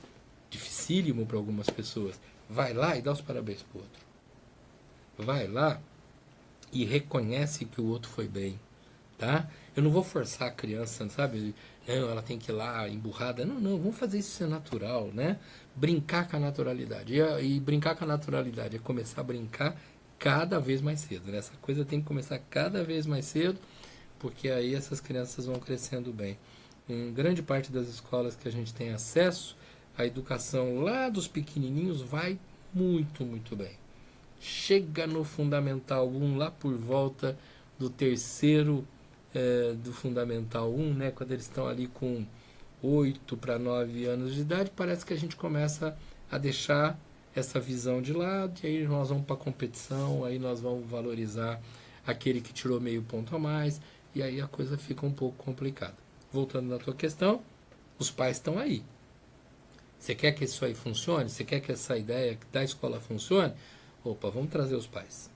dificílimo para algumas pessoas. Vai lá e dá os parabéns para o outro. Vai lá e reconhece que o outro foi bem, tá? Eu não vou forçar a criança, sabe? Não, ela tem que ir lá emburrada. Não, vamos fazer isso ser natural, né? Brincar com a naturalidade. E brincar com a naturalidade é começar a brincar cada vez mais cedo, né? Essa coisa tem que começar cada vez mais cedo, porque aí essas crianças vão crescendo bem. Em grande parte das escolas que a gente tem acesso, a educação lá dos pequenininhos vai muito, muito bem. chega no Fundamental 1, lá por volta do terceiro do Fundamental 1, né, quando eles estão ali com 8 para 9 anos de idade, parece que a gente começa a deixar essa visão de lado, e aí nós vamos para a competição, aí nós vamos valorizar aquele que tirou meio ponto a mais, e aí a coisa fica um pouco complicada. Voltando na tua questão, os pais estão aí. Você quer que isso aí funcione? Você quer que essa ideia da escola funcione? Opa, vamos trazer os pais.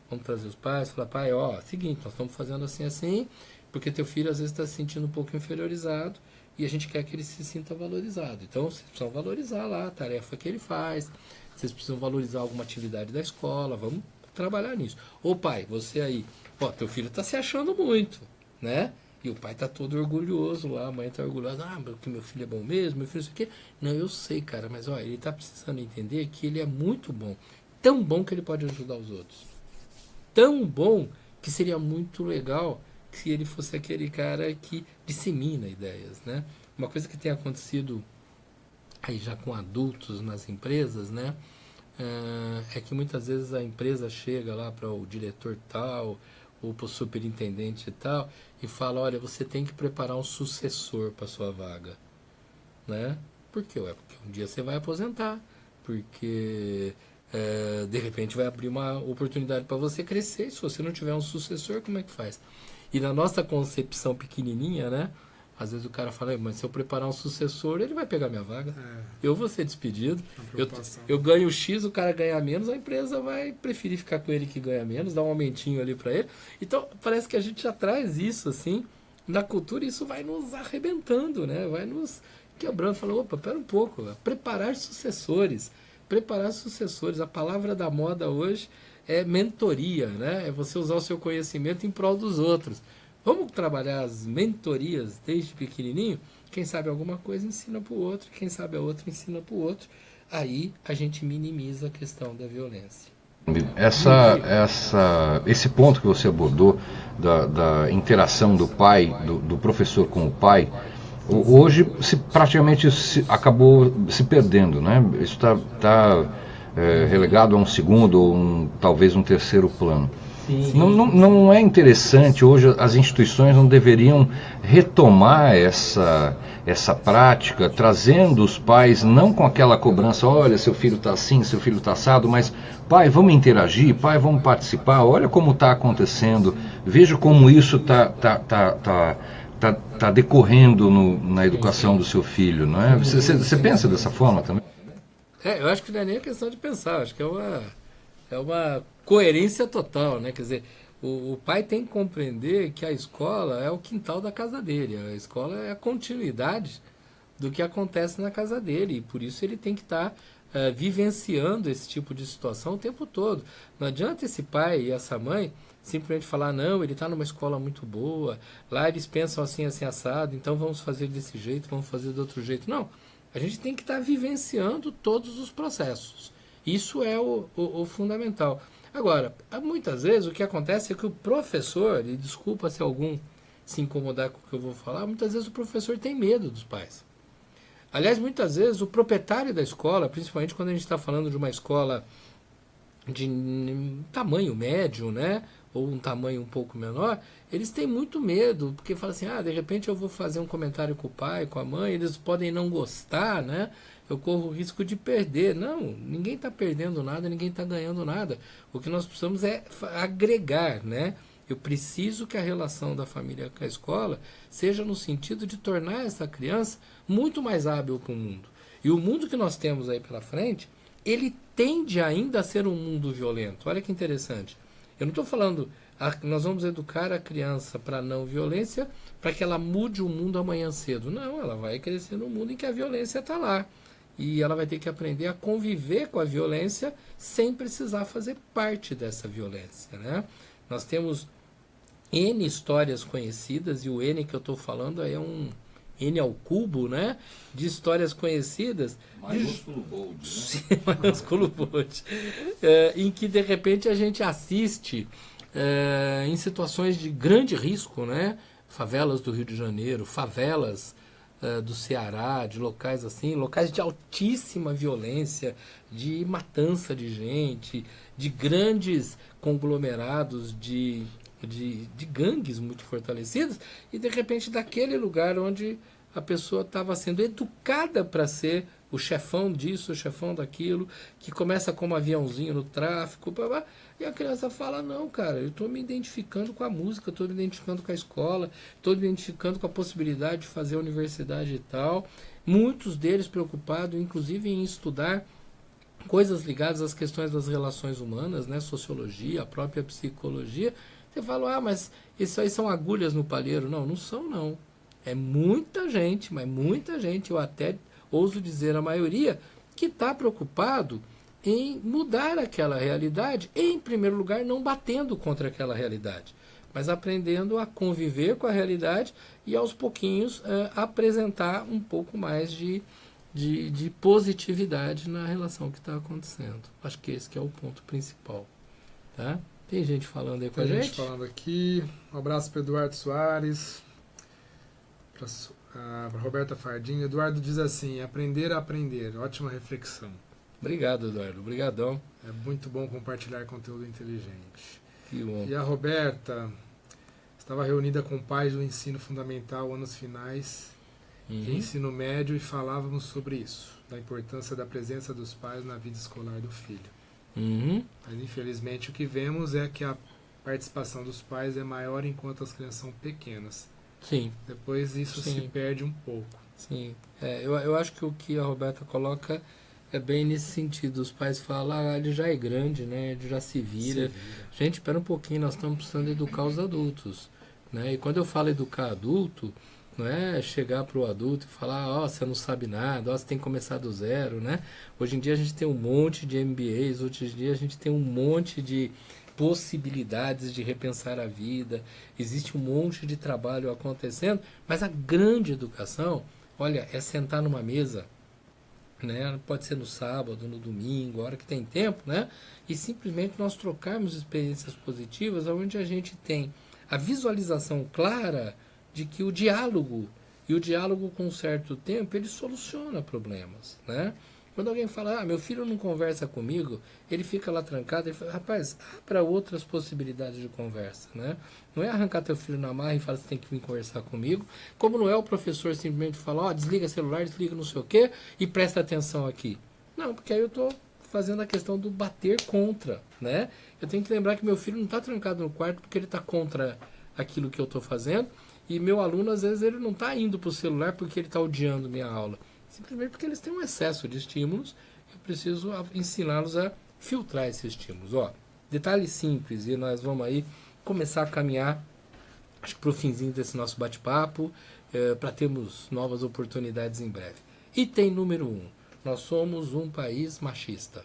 Vamos trazer os pais, falar, pai, ó, seguinte, nós estamos fazendo assim, porque teu filho às vezes está se sentindo um pouco inferiorizado e a gente quer que ele se sinta valorizado. Então, vocês precisam valorizar lá a tarefa que ele faz, vocês precisam valorizar alguma atividade da escola, vamos trabalhar nisso. Ô pai, você aí, ó, teu filho está se achando muito, né? E o pai está todo orgulhoso lá, a mãe está orgulhosa, porque meu filho é bom mesmo, meu filho isso aqui. Não, eu sei, cara, mas ó, ele está precisando entender que ele é muito bom. Tão bom que ele pode ajudar os outros. Tão bom que seria muito legal se ele fosse aquele cara que dissemina ideias, né? Uma coisa que tem acontecido aí já com adultos nas empresas, né? É que muitas vezes a empresa chega lá para o diretor tal, ou para o superintendente e tal, e fala, olha, você tem que preparar um sucessor para sua vaga, né? Por quê? Porque um dia você vai aposentar, porque de repente vai abrir uma oportunidade para você crescer, se você não tiver um sucessor, como é que faz? E na nossa concepção pequenininha, né? Às vezes o cara fala, mas se eu preparar um sucessor, ele vai pegar minha vaga. Eu vou ser despedido. Eu ganho X, o cara ganha menos, a empresa vai preferir ficar com ele que ganha menos, dar um aumentinho ali para ele. Então, parece que a gente já traz isso, assim, na cultura, e isso vai nos arrebentando, né? Vai nos quebrando. Fala, opa, pera um pouco. Preparar sucessores. Preparar sucessores. A palavra da moda hoje é mentoria, né? É você usar o seu conhecimento em prol dos outros. Vamos trabalhar as mentorias desde pequenininho? Quem sabe alguma coisa ensina para o outro, quem sabe a outra ensina para o outro. Aí a gente minimiza a questão da violência. Esse ponto que você abordou da interação do pai, do professor com o pai, hoje praticamente acabou se perdendo, né? Isso está relegado a um segundo ou talvez um terceiro plano. Não é interessante, hoje as instituições não deveriam retomar essa prática, trazendo os pais, não com aquela cobrança, olha, seu filho está assim, seu filho está assado, mas pai, vamos interagir, pai, vamos participar, olha como está acontecendo, veja como isso está decorrendo na educação do seu filho, não é? Você pensa dessa forma também? Eu acho que não é nem a questão de pensar, acho que é uma coerência total, né? Quer dizer, o pai tem que compreender que a escola é o quintal da casa dele, a escola é a continuidade do que acontece na casa dele, e por isso ele tem que estar vivenciando esse tipo de situação o tempo todo. Não adianta esse pai e essa mãe simplesmente falar, não, ele está numa escola muito boa, lá eles pensam assim, assim, assado, então vamos fazer desse jeito, vamos fazer do outro jeito. Não, a gente tem que estar vivenciando todos os processos. Isso é o fundamental. Agora, muitas vezes o que acontece é que o professor, e desculpa se algum se incomodar com o que eu vou falar, muitas vezes o professor tem medo dos pais. Aliás, muitas vezes o proprietário da escola, principalmente quando a gente está falando de uma escola de tamanho médio, né, ou um tamanho um pouco menor, eles têm muito medo, porque falam assim, de repente eu vou fazer um comentário com o pai, com a mãe, eles podem não gostar, né? Eu corro o risco de perder. Não, ninguém está perdendo nada, ninguém está ganhando nada. O que nós precisamos é agregar, né? Eu preciso que a relação da família com a escola seja no sentido de tornar essa criança muito mais hábil para o mundo. E o mundo que nós temos aí pela frente, ele tende ainda a ser um mundo violento. Olha que interessante. Eu não estou falando, nós vamos educar a criança para a não violência, para que ela mude o mundo amanhã cedo. Não, ela vai crescer num mundo em que a violência está lá. E ela vai ter que aprender a conviver com a violência sem precisar fazer parte dessa violência, né? Nós temos N histórias conhecidas, e o N que eu estou falando é um N ao cubo, né? De histórias conhecidas. Maiúsculo bold, né? Sim, maiúsculo bold. Em que, de repente, a gente assiste em situações de grande risco, né? Favelas do Rio de Janeiro, favelas do Ceará, de locais assim, locais de altíssima violência, de matança de gente, de grandes conglomerados de gangues muito fortalecidas, e de repente daquele lugar onde a pessoa estava sendo educada para ser o chefão disso, o chefão daquilo, que começa como aviãozinho no tráfico, e a criança fala, não, cara, eu estou me identificando com a música, estou me identificando com a escola, estou me identificando com a possibilidade de fazer a universidade e tal. Muitos deles preocupados, inclusive, em estudar coisas ligadas às questões das relações humanas, né, sociologia, a própria psicologia. Você fala, mas isso aí são agulhas no palheiro. Não, não são, não. É muita gente, mas muita gente, eu até ouso dizer a maioria, que está preocupado em mudar aquela realidade, e, em primeiro lugar, não batendo contra aquela realidade, mas aprendendo a conviver com a realidade e, aos pouquinhos, apresentar um pouco mais de positividade na relação que está acontecendo. Acho que esse que é o ponto principal. Tá? Tem gente falando aí com a gente? Tem gente falando aqui. Um abraço para Eduardo Soares, para Roberta Fardinho. Eduardo diz assim, aprender a aprender. Ótima reflexão. Obrigado, Eduardo. Obrigadão. É muito bom compartilhar conteúdo inteligente. Que bom. E a Roberta estava reunida com pais do ensino fundamental, anos finais, de ensino médio, e falávamos sobre isso, da importância da presença dos pais na vida escolar do filho. Mas, infelizmente, o que vemos é que a participação dos pais é maior enquanto as crianças são pequenas. Sim. Depois isso se perde um pouco. Sim. Eu acho que o que a Roberta coloca é bem nesse sentido. Os pais falam, ele já é grande, né? Ele já se vira. Gente, espera um pouquinho, nós estamos precisando educar os adultos. Né? E quando eu falo educar adulto, não é chegar para o adulto e falar, você não sabe nada, você tem que começar do zero, né? Hoje em dia a gente tem um monte de MBAs, hoje em dia a gente tem um monte de possibilidades de repensar a vida, existe um monte de trabalho acontecendo, mas a grande educação, olha, é sentar numa mesa, né? Pode ser no sábado, no domingo, a hora que tem tempo, né? E simplesmente nós trocarmos experiências positivas onde a gente tem a visualização clara de que o diálogo, e o diálogo com um certo tempo, ele soluciona problemas, né? Quando alguém fala, meu filho não conversa comigo, ele fica lá trancado, ele fala, rapaz, abra outras possibilidades de conversa, né? Não é arrancar teu filho na marra e falar, você tem que vir conversar comigo, como não é o professor simplesmente falar, desliga celular, desliga não sei o quê, e presta atenção aqui. Não, porque aí eu estou fazendo a questão do bater contra, né? Eu tenho que lembrar que meu filho não está trancado no quarto porque ele está contra aquilo que eu estou fazendo, e meu aluno, às vezes, ele não está indo para o celular porque ele está odiando minha aula. Simplesmente porque eles têm um excesso de estímulos, eu preciso ensiná-los a filtrar esses estímulos. Detalhe simples, e nós vamos aí começar a caminhar, acho que para o finzinho desse nosso bate-papo, para termos novas oportunidades em breve. Item número 1, nós somos um país machista.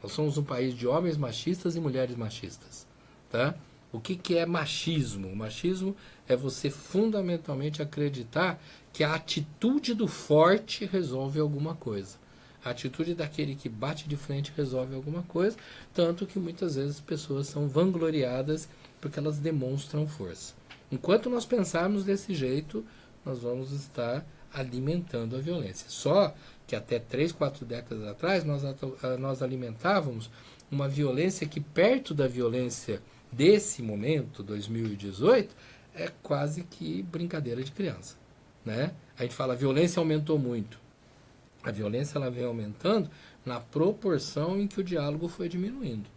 Nós somos um país de homens machistas e mulheres machistas. Tá? O que é machismo? O machismo é você fundamentalmente acreditar que a atitude do forte resolve alguma coisa. A atitude daquele que bate de frente resolve alguma coisa, tanto que muitas vezes as pessoas são vangloriadas porque elas demonstram força. Enquanto nós pensarmos desse jeito, nós vamos estar alimentando a violência. Só que até 3, 4 décadas atrás nós alimentávamos uma violência que, perto da violência desse momento, 2018, é quase que brincadeira de criança. Né? A gente fala, a violência aumentou muito. A violência ela vem aumentando na proporção em que o diálogo foi diminuindo.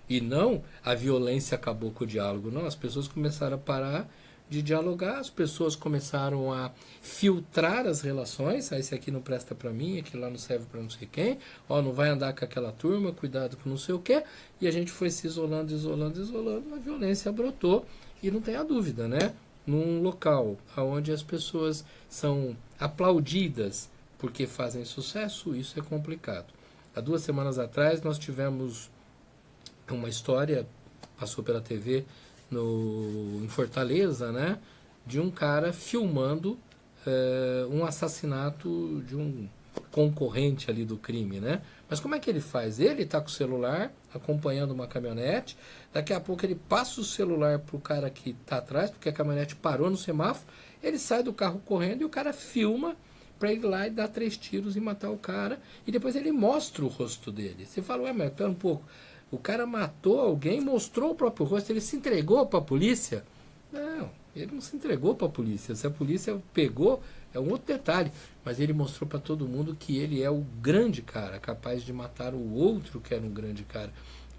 E não a violência acabou com o diálogo. Não, as pessoas começaram a parar de dialogar, as pessoas começaram a filtrar as relações. Esse aqui não presta para mim, aquele lá não serve para não sei quem. Não vai andar com aquela turma, cuidado com não sei o quê. E a gente foi se isolando, a violência brotou. E não tenha dúvida, né? Num local onde as pessoas são aplaudidas porque fazem sucesso, isso é complicado. Há 2 semanas atrás nós tivemos uma história, passou pela TV em Fortaleza, né? De um cara filmando um assassinato de um concorrente ali do crime, né? Mas como é que ele faz? Ele está com o celular, acompanhando uma caminhonete, daqui a pouco ele passa o celular pro cara que está atrás, porque a caminhonete parou no semáforo, ele sai do carro correndo e o cara filma para ir lá e dar 3 tiros e matar o cara, e depois ele mostra o rosto dele. Você fala, ué, mas pera um pouco, o cara matou alguém, mostrou o próprio rosto, ele se entregou para a polícia? Não, ele não se entregou para a polícia. Se a polícia pegou, é um outro detalhe, mas ele mostrou para todo mundo que ele é o grande cara, capaz de matar o outro que era um grande cara.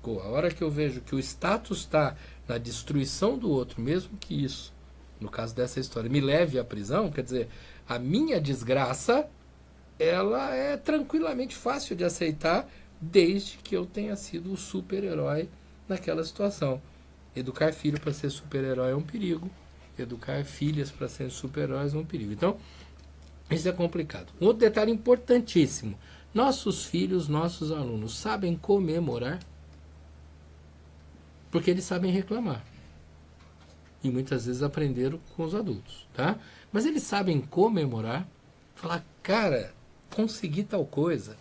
A hora que eu vejo que o status está na destruição do outro, mesmo que isso, no caso dessa história, me leve à prisão, quer dizer, a minha desgraça, ela é tranquilamente fácil de aceitar, desde que eu tenha sido o super-herói naquela situação. Educar filho para ser super-herói é um perigo. Educar filhas para serem super-heróis é um perigo. Então, isso é complicado. Um outro detalhe importantíssimo. Nossos filhos, nossos alunos, sabem comemorar? Porque eles sabem reclamar. E muitas vezes aprenderam com os adultos, tá? Mas eles sabem comemorar, falar, cara, consegui tal coisa,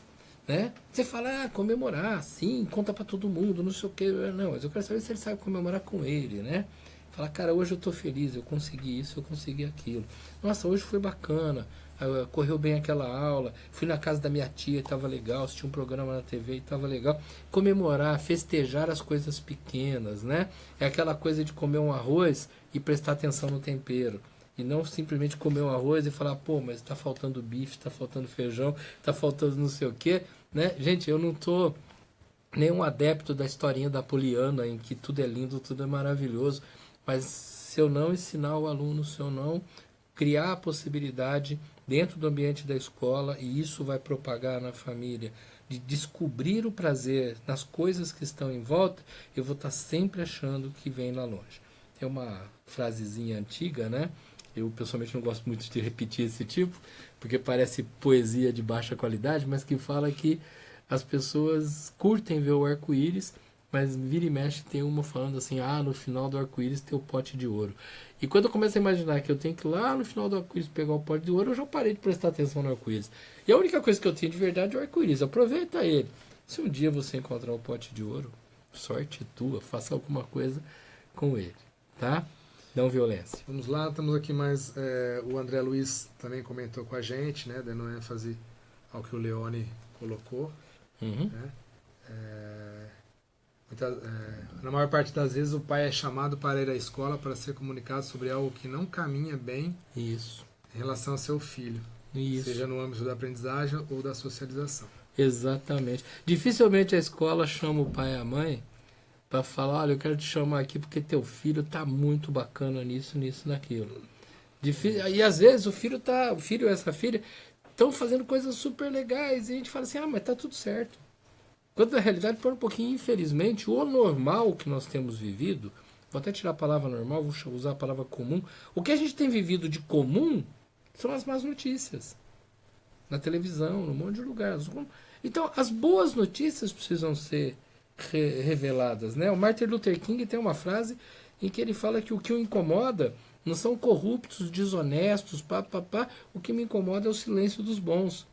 né? Você fala, comemorar, sim, conta pra todo mundo, não sei o que, não, mas eu quero saber se ele sabe comemorar com ele, né? Falar, cara, hoje eu tô feliz, eu consegui isso, eu consegui aquilo. Nossa, hoje foi bacana, correu bem aquela aula, fui na casa da minha tia, estava legal, assisti um programa na TV e estava legal. Comemorar, festejar as coisas pequenas, né? É aquela coisa de comer um arroz e prestar atenção no tempero. E não simplesmente comer um arroz e falar, pô, mas está faltando bife, está faltando feijão, está faltando não sei o quê, né? Gente, eu não tô nenhum adepto da historinha da Poliana, em que tudo é lindo, tudo é maravilhoso, mas se eu não ensinar o aluno, se eu não criar a possibilidade dentro do ambiente da escola, e isso vai propagar na família, de descobrir o prazer nas coisas que estão em volta, eu vou estar sempre achando que vem lá longe. Tem uma frasezinha antiga, né? Eu pessoalmente não gosto muito de repetir esse tipo, porque parece poesia de baixa qualidade, mas que fala que as pessoas curtem ver o arco-íris, mas vira e mexe tem uma falando assim, no final do arco-íris tem o pote de ouro. E quando eu começo a imaginar que eu tenho que ir lá no final do arco-íris pegar o pote de ouro, eu já parei de prestar atenção no arco-íris. E a única coisa que eu tenho de verdade é o arco-íris. Aproveita ele. Se um dia você encontrar o pote de ouro, sorte tua, faça alguma coisa com ele, tá? Não violência. Vamos lá, estamos aqui mais... o André Luiz também comentou com a gente, né, dando ênfase ao que o Leone colocou. Uhum. Né? Na maior parte das vezes o pai é chamado para ir à escola para ser comunicado sobre algo que não caminha bem Isso. em relação ao seu filho. Isso. Seja no âmbito da aprendizagem ou da socialização. Exatamente. Dificilmente a escola chama o pai e a mãe para falar, olha, eu quero te chamar aqui porque teu filho tá muito bacana nisso, naquilo. E às vezes o filho e essa filha estão fazendo coisas super legais e a gente fala assim, mas tá tudo certo. Quando na realidade, por um pouquinho, infelizmente, o normal que nós temos vivido, vou até tirar a palavra normal, vou usar a palavra comum, o que a gente tem vivido de comum são as más notícias. Na televisão, num monte de lugar. Então, as boas notícias precisam ser reveladas, né? O Martin Luther King tem uma frase em que ele fala que o que o incomoda não são corruptos, desonestos, o que me incomoda é o silêncio dos bons.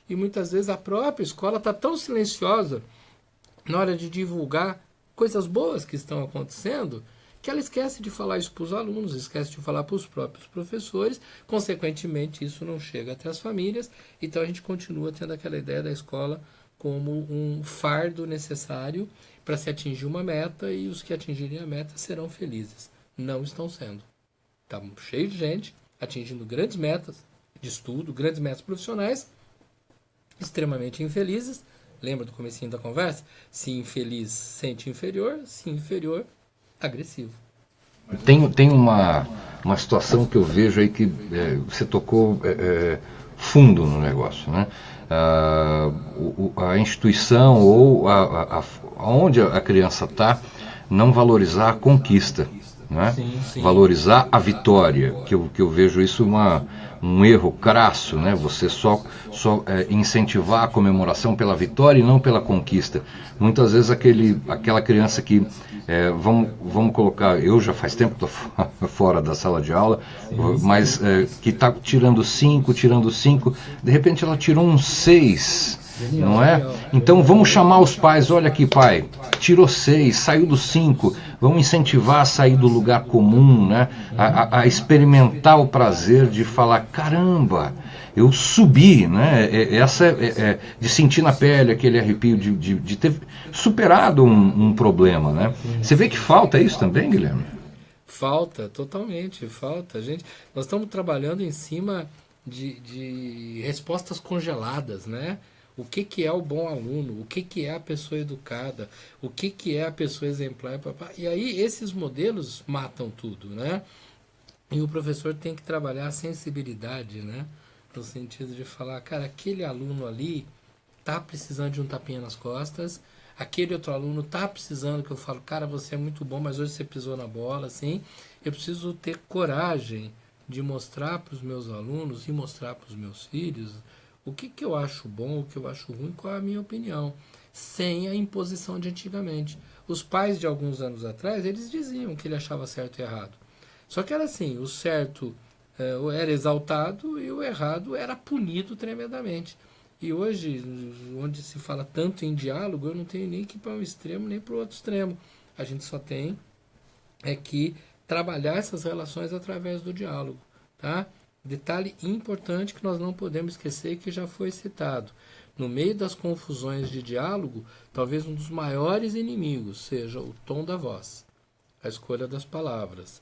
E muitas vezes a própria escola está tão silenciosa na hora de divulgar coisas boas que estão acontecendo, que ela esquece de falar isso para os alunos, esquece de falar para os próprios professores, consequentemente isso não chega até as famílias, então a gente continua tendo aquela ideia da escola como um fardo necessário para se atingir uma meta, e os que atingirem a meta serão felizes. Não estão sendo. Está cheio de gente atingindo grandes metas de estudo, grandes metas profissionais, extremamente infelizes. Lembra do comecinho da conversa? Se infeliz, sente inferior. Se inferior, agressivo. Tem uma situação que eu vejo aí que você tocou fundo no negócio, né? A instituição ou onde a criança está não valorizar a conquista, né? Sim. Valorizar a vitória, que eu vejo isso um erro crasso, né? Você só incentivar a comemoração pela vitória e não pela conquista. Muitas vezes aquela criança que, vamos colocar, eu já faz tempo que estou fora da sala de aula, mas que está tirando 5, de repente ela tirou um 6, não é? Então vamos chamar os pais, olha aqui pai, tirou 6, saiu do 5, vamos incentivar a sair do lugar comum, né? A experimentar o prazer de falar, caramba, eu subi, né? De sentir na pele aquele arrepio de ter superado um problema, né? Você vê que falta isso também, Guilherme? Falta, totalmente, falta. Nós estamos trabalhando em cima de respostas congeladas, né? O que é o bom aluno, o que é a pessoa educada, o que é a pessoa exemplar. E aí esses modelos matam tudo, né? E o professor tem que trabalhar a sensibilidade, né? No sentido de falar, cara, aquele aluno ali tá precisando de um tapinha nas costas, aquele outro aluno tá precisando que eu falo, cara, você é muito bom, mas hoje você pisou na bola, assim. Eu preciso ter coragem de mostrar para os meus alunos e mostrar para os meus filhos o que eu acho bom, o que eu acho ruim, qual é a minha opinião, sem a imposição de antigamente. Os pais de alguns anos atrás, eles diziam que ele achava certo e errado. Só que era assim, o certo era exaltado e o errado era punido tremendamente. E hoje, onde se fala tanto em diálogo, eu não tenho nem que ir para um extremo nem para o outro extremo. A gente só tem que trabalhar essas relações através do diálogo, tá? Detalhe importante que nós não podemos esquecer, que já foi citado. No meio das confusões de diálogo, talvez um dos maiores inimigos seja o tom da voz, a escolha das palavras,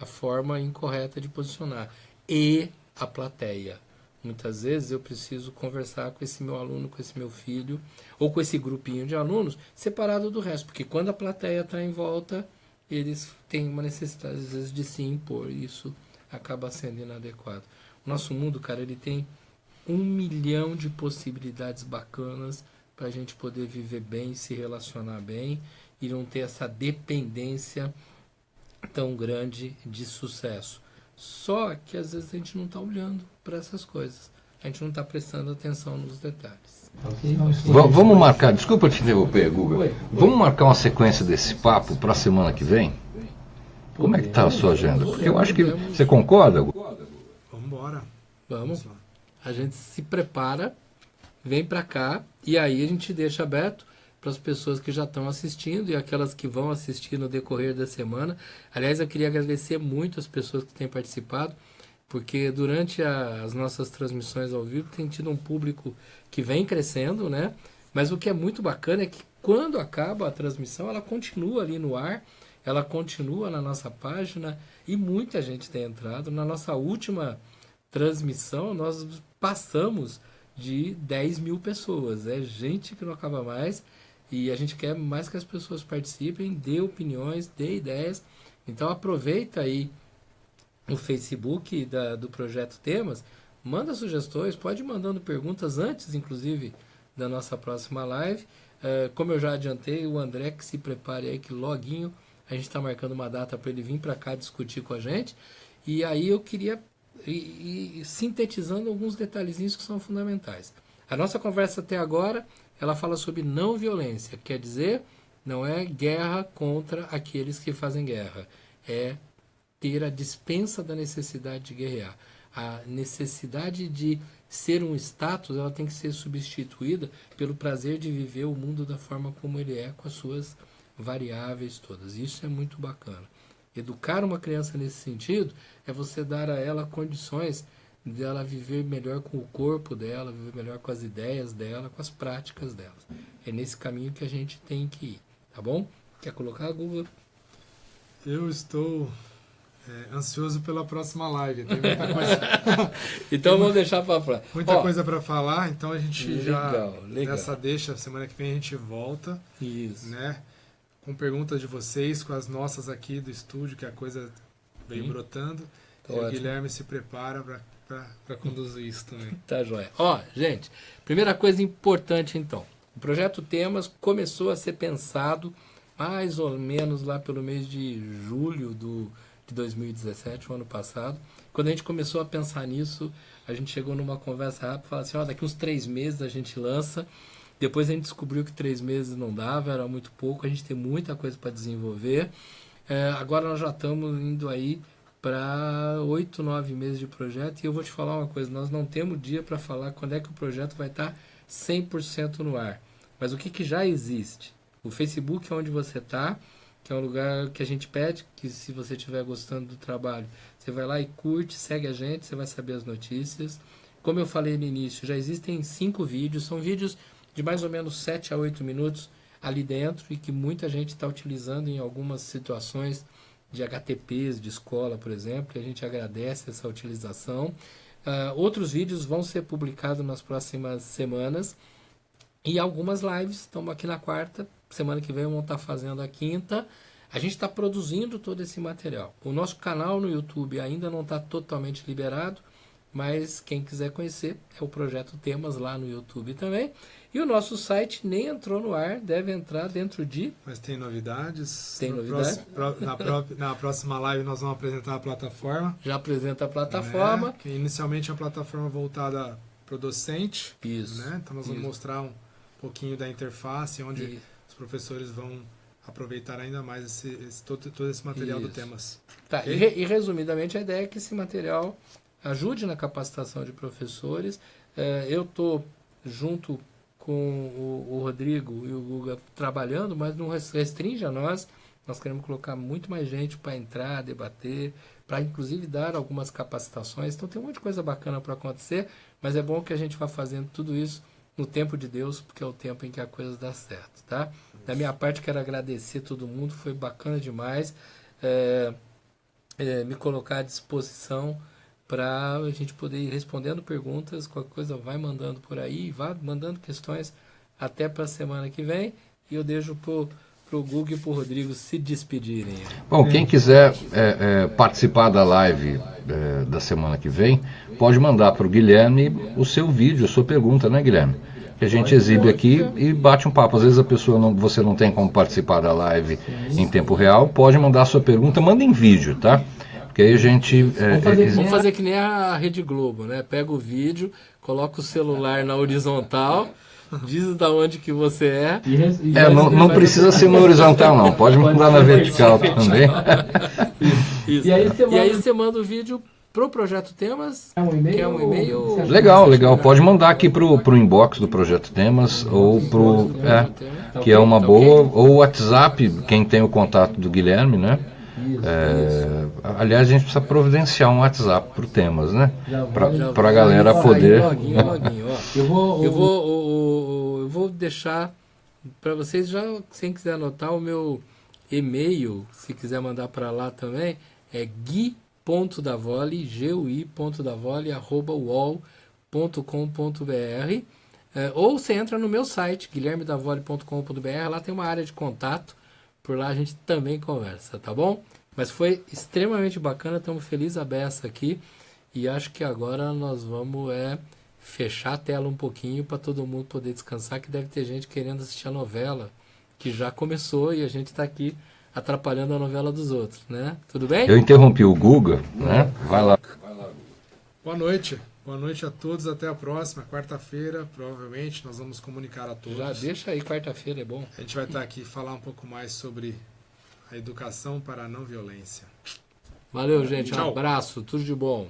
a forma incorreta de posicionar e a plateia. Muitas vezes eu preciso conversar com esse meu aluno, com esse meu filho, ou com esse grupinho de alunos, separado do resto, porque quando a plateia está em volta, eles têm uma necessidade, às vezes, de se impor, e isso acaba sendo inadequado. O nosso mundo, cara, ele tem 1 milhão de possibilidades bacanas para a gente poder viver bem, se relacionar bem e não ter essa dependência tão grande de sucesso. Só que às vezes a gente não está olhando para essas coisas. A gente não está prestando atenção nos detalhes. Vamos marcar, desculpa te interromper, Guga. Vamos marcar uma sequência desse papo para a semana que vem? Como é que está a sua agenda? Porque eu acho que... Você concorda, Guga? Vamos embora. Vamos. A gente se prepara, vem para cá e aí a gente deixa aberto para as pessoas que já estão assistindo e aquelas que vão assistir no decorrer da semana. Aliás, eu queria agradecer muito as pessoas que têm participado, porque durante as nossas transmissões ao vivo tem tido um público que vem crescendo, né? Mas o que é muito bacana é que quando acaba a transmissão, ela continua ali no ar, ela continua na nossa página e muita gente tem entrado. Na nossa última transmissão, nós passamos de 10 mil pessoas. É gente que não acaba mais e a gente quer mais que as pessoas participem, dê opiniões, dê ideias. Então aproveita aí o Facebook do Projeto Temas, manda sugestões, pode ir mandando perguntas antes, inclusive, da nossa próxima live. Como eu já adiantei, o André que se prepare aí, que loguinho a gente está marcando uma data para ele vir para cá discutir com a gente. E aí eu queria ir sintetizando alguns detalhezinhos que são fundamentais. A nossa conversa até agora, ela fala sobre não violência, quer dizer, não é guerra contra aqueles que fazem guerra, é ter a dispensa da necessidade de guerrear. A necessidade de ser um status, ela tem que ser substituída pelo prazer de viver o mundo da forma como ele é, com as suas variáveis todas. Isso é muito bacana. Educar uma criança nesse sentido é você dar a ela condições de ela viver melhor com o corpo dela, viver melhor com as ideias dela, com as práticas dela. É nesse caminho que a gente tem que ir, tá bom? Quer colocar, Google? Eu estou ansioso pela próxima live. Tem muita coisa. Então vamos deixar para falar. Muita coisa para falar, então a gente legal. Nessa deixa, semana que vem a gente volta. Isso. Né? Com perguntas de vocês, com as nossas aqui do estúdio, que a coisa veio brotando. E o Guilherme se prepara para conduzir isso também. Tá joia. Gente, primeira coisa importante então. O Projeto Temas começou a ser pensado mais ou menos lá pelo mês de julho de 2017, o ano passado. Quando a gente começou a pensar nisso, a gente chegou numa conversa rápida e falou assim, daqui uns 3 meses a gente lança. Depois a gente descobriu que 3 meses não dava, era muito pouco, a gente tem muita coisa para desenvolver. Agora nós já estamos indo aí para 8, 9 meses de projeto, e eu vou te falar uma coisa, nós não temos dia para falar quando é que o projeto vai estar 100% no ar. Mas o que já existe? O Facebook é onde você está, que é um lugar que a gente pede, que se você estiver gostando do trabalho, você vai lá e curte, segue a gente, você vai saber as notícias. Como eu falei no início, já existem 5 vídeos, são vídeos de mais ou menos 7 a 8 minutos ali dentro, e que muita gente está utilizando em algumas situações de HTPs de escola, por exemplo, e a gente agradece essa utilização. Outros vídeos vão ser publicados nas próximas semanas, e algumas lives, estamos aqui na quarta, semana que vem vamos estar fazendo a quinta. A gente está produzindo todo esse material. O nosso canal no YouTube ainda não está totalmente liberado, mas quem quiser conhecer é o Projeto Temas lá no YouTube também. E o nosso site nem entrou no ar, deve entrar dentro de... Mas tem novidades. Tem novidades. Na próxima live nós vamos apresentar a plataforma. Já apresenta a plataforma. Que inicialmente é uma plataforma voltada para o docente. Isso. Né? Então nós vamos mostrar um pouquinho da interface, onde os professores vão aproveitar ainda mais todo esse material do Temas. Tá, okay? E resumidamente a ideia é que esse material ajude na capacitação de professores. Eu estou junto com o Rodrigo e o Guga trabalhando, mas não restringe a nós. Nós queremos colocar muito mais gente para entrar, debater, para inclusive dar algumas capacitações. Então tem um monte de coisa bacana para acontecer, mas é bom que a gente vá fazendo tudo isso no tempo de Deus, porque é o tempo em que a coisa dá certo, tá? Da minha parte, quero agradecer todo mundo, foi bacana demais me colocar à disposição para a gente poder ir respondendo perguntas. Qualquer coisa vai mandando por aí, vá mandando questões até para a semana que vem, e eu deixo pro Guga e pro Rodrigo se despedirem. Bom, quem quiser participar da live da semana que vem, pode mandar para o Guilherme o seu vídeo, a sua pergunta, né, Guilherme? Que a gente exibe aqui e bate um papo. Às vezes você não tem como participar da live em tempo real, pode mandar a sua pergunta, manda em vídeo, tá? Porque aí a gente... Vamos fazer que nem a Rede Globo, né? Pega o vídeo, coloca o celular na horizontal, diz da onde que você é. Não precisa ser na horizontal, não. Pode mandar na vertical também. Isso. E aí você manda o vídeo pro Projeto Temas, que é um e-mail... Legal. Pode mandar aqui pro inbox do Projeto Temas, ou que é uma boa, ou o WhatsApp, quem tem o contato do Guilherme, né? Aliás, a gente precisa providenciar um WhatsApp pro Temas, né? Para a galera poder... Eu vou deixar para vocês, já quem quiser anotar o meu e-mail, se quiser mandar para lá também, é gui.davoli, gui.davoli@uol.com.br, ou você entra no meu site, guilhermedavoli.com.br, lá tem uma área de contato, por lá a gente também conversa, tá bom? Mas foi extremamente bacana, estamos felizes a beça aqui, e acho que agora nós vamos fechar a tela um pouquinho para todo mundo poder descansar, que deve ter gente querendo assistir a novela, que já começou, e a gente está aqui atrapalhando a novela dos outros, né? Tudo bem? Eu interrompi o Guga, né? Vai lá. Boa noite a todos, até a próxima, quarta-feira, provavelmente, nós vamos comunicar a todos. Já deixa aí, quarta-feira é bom. A gente vai estar aqui falar um pouco mais sobre a educação para a não violência. Valeu, gente, Tchau. Um abraço, tudo de bom.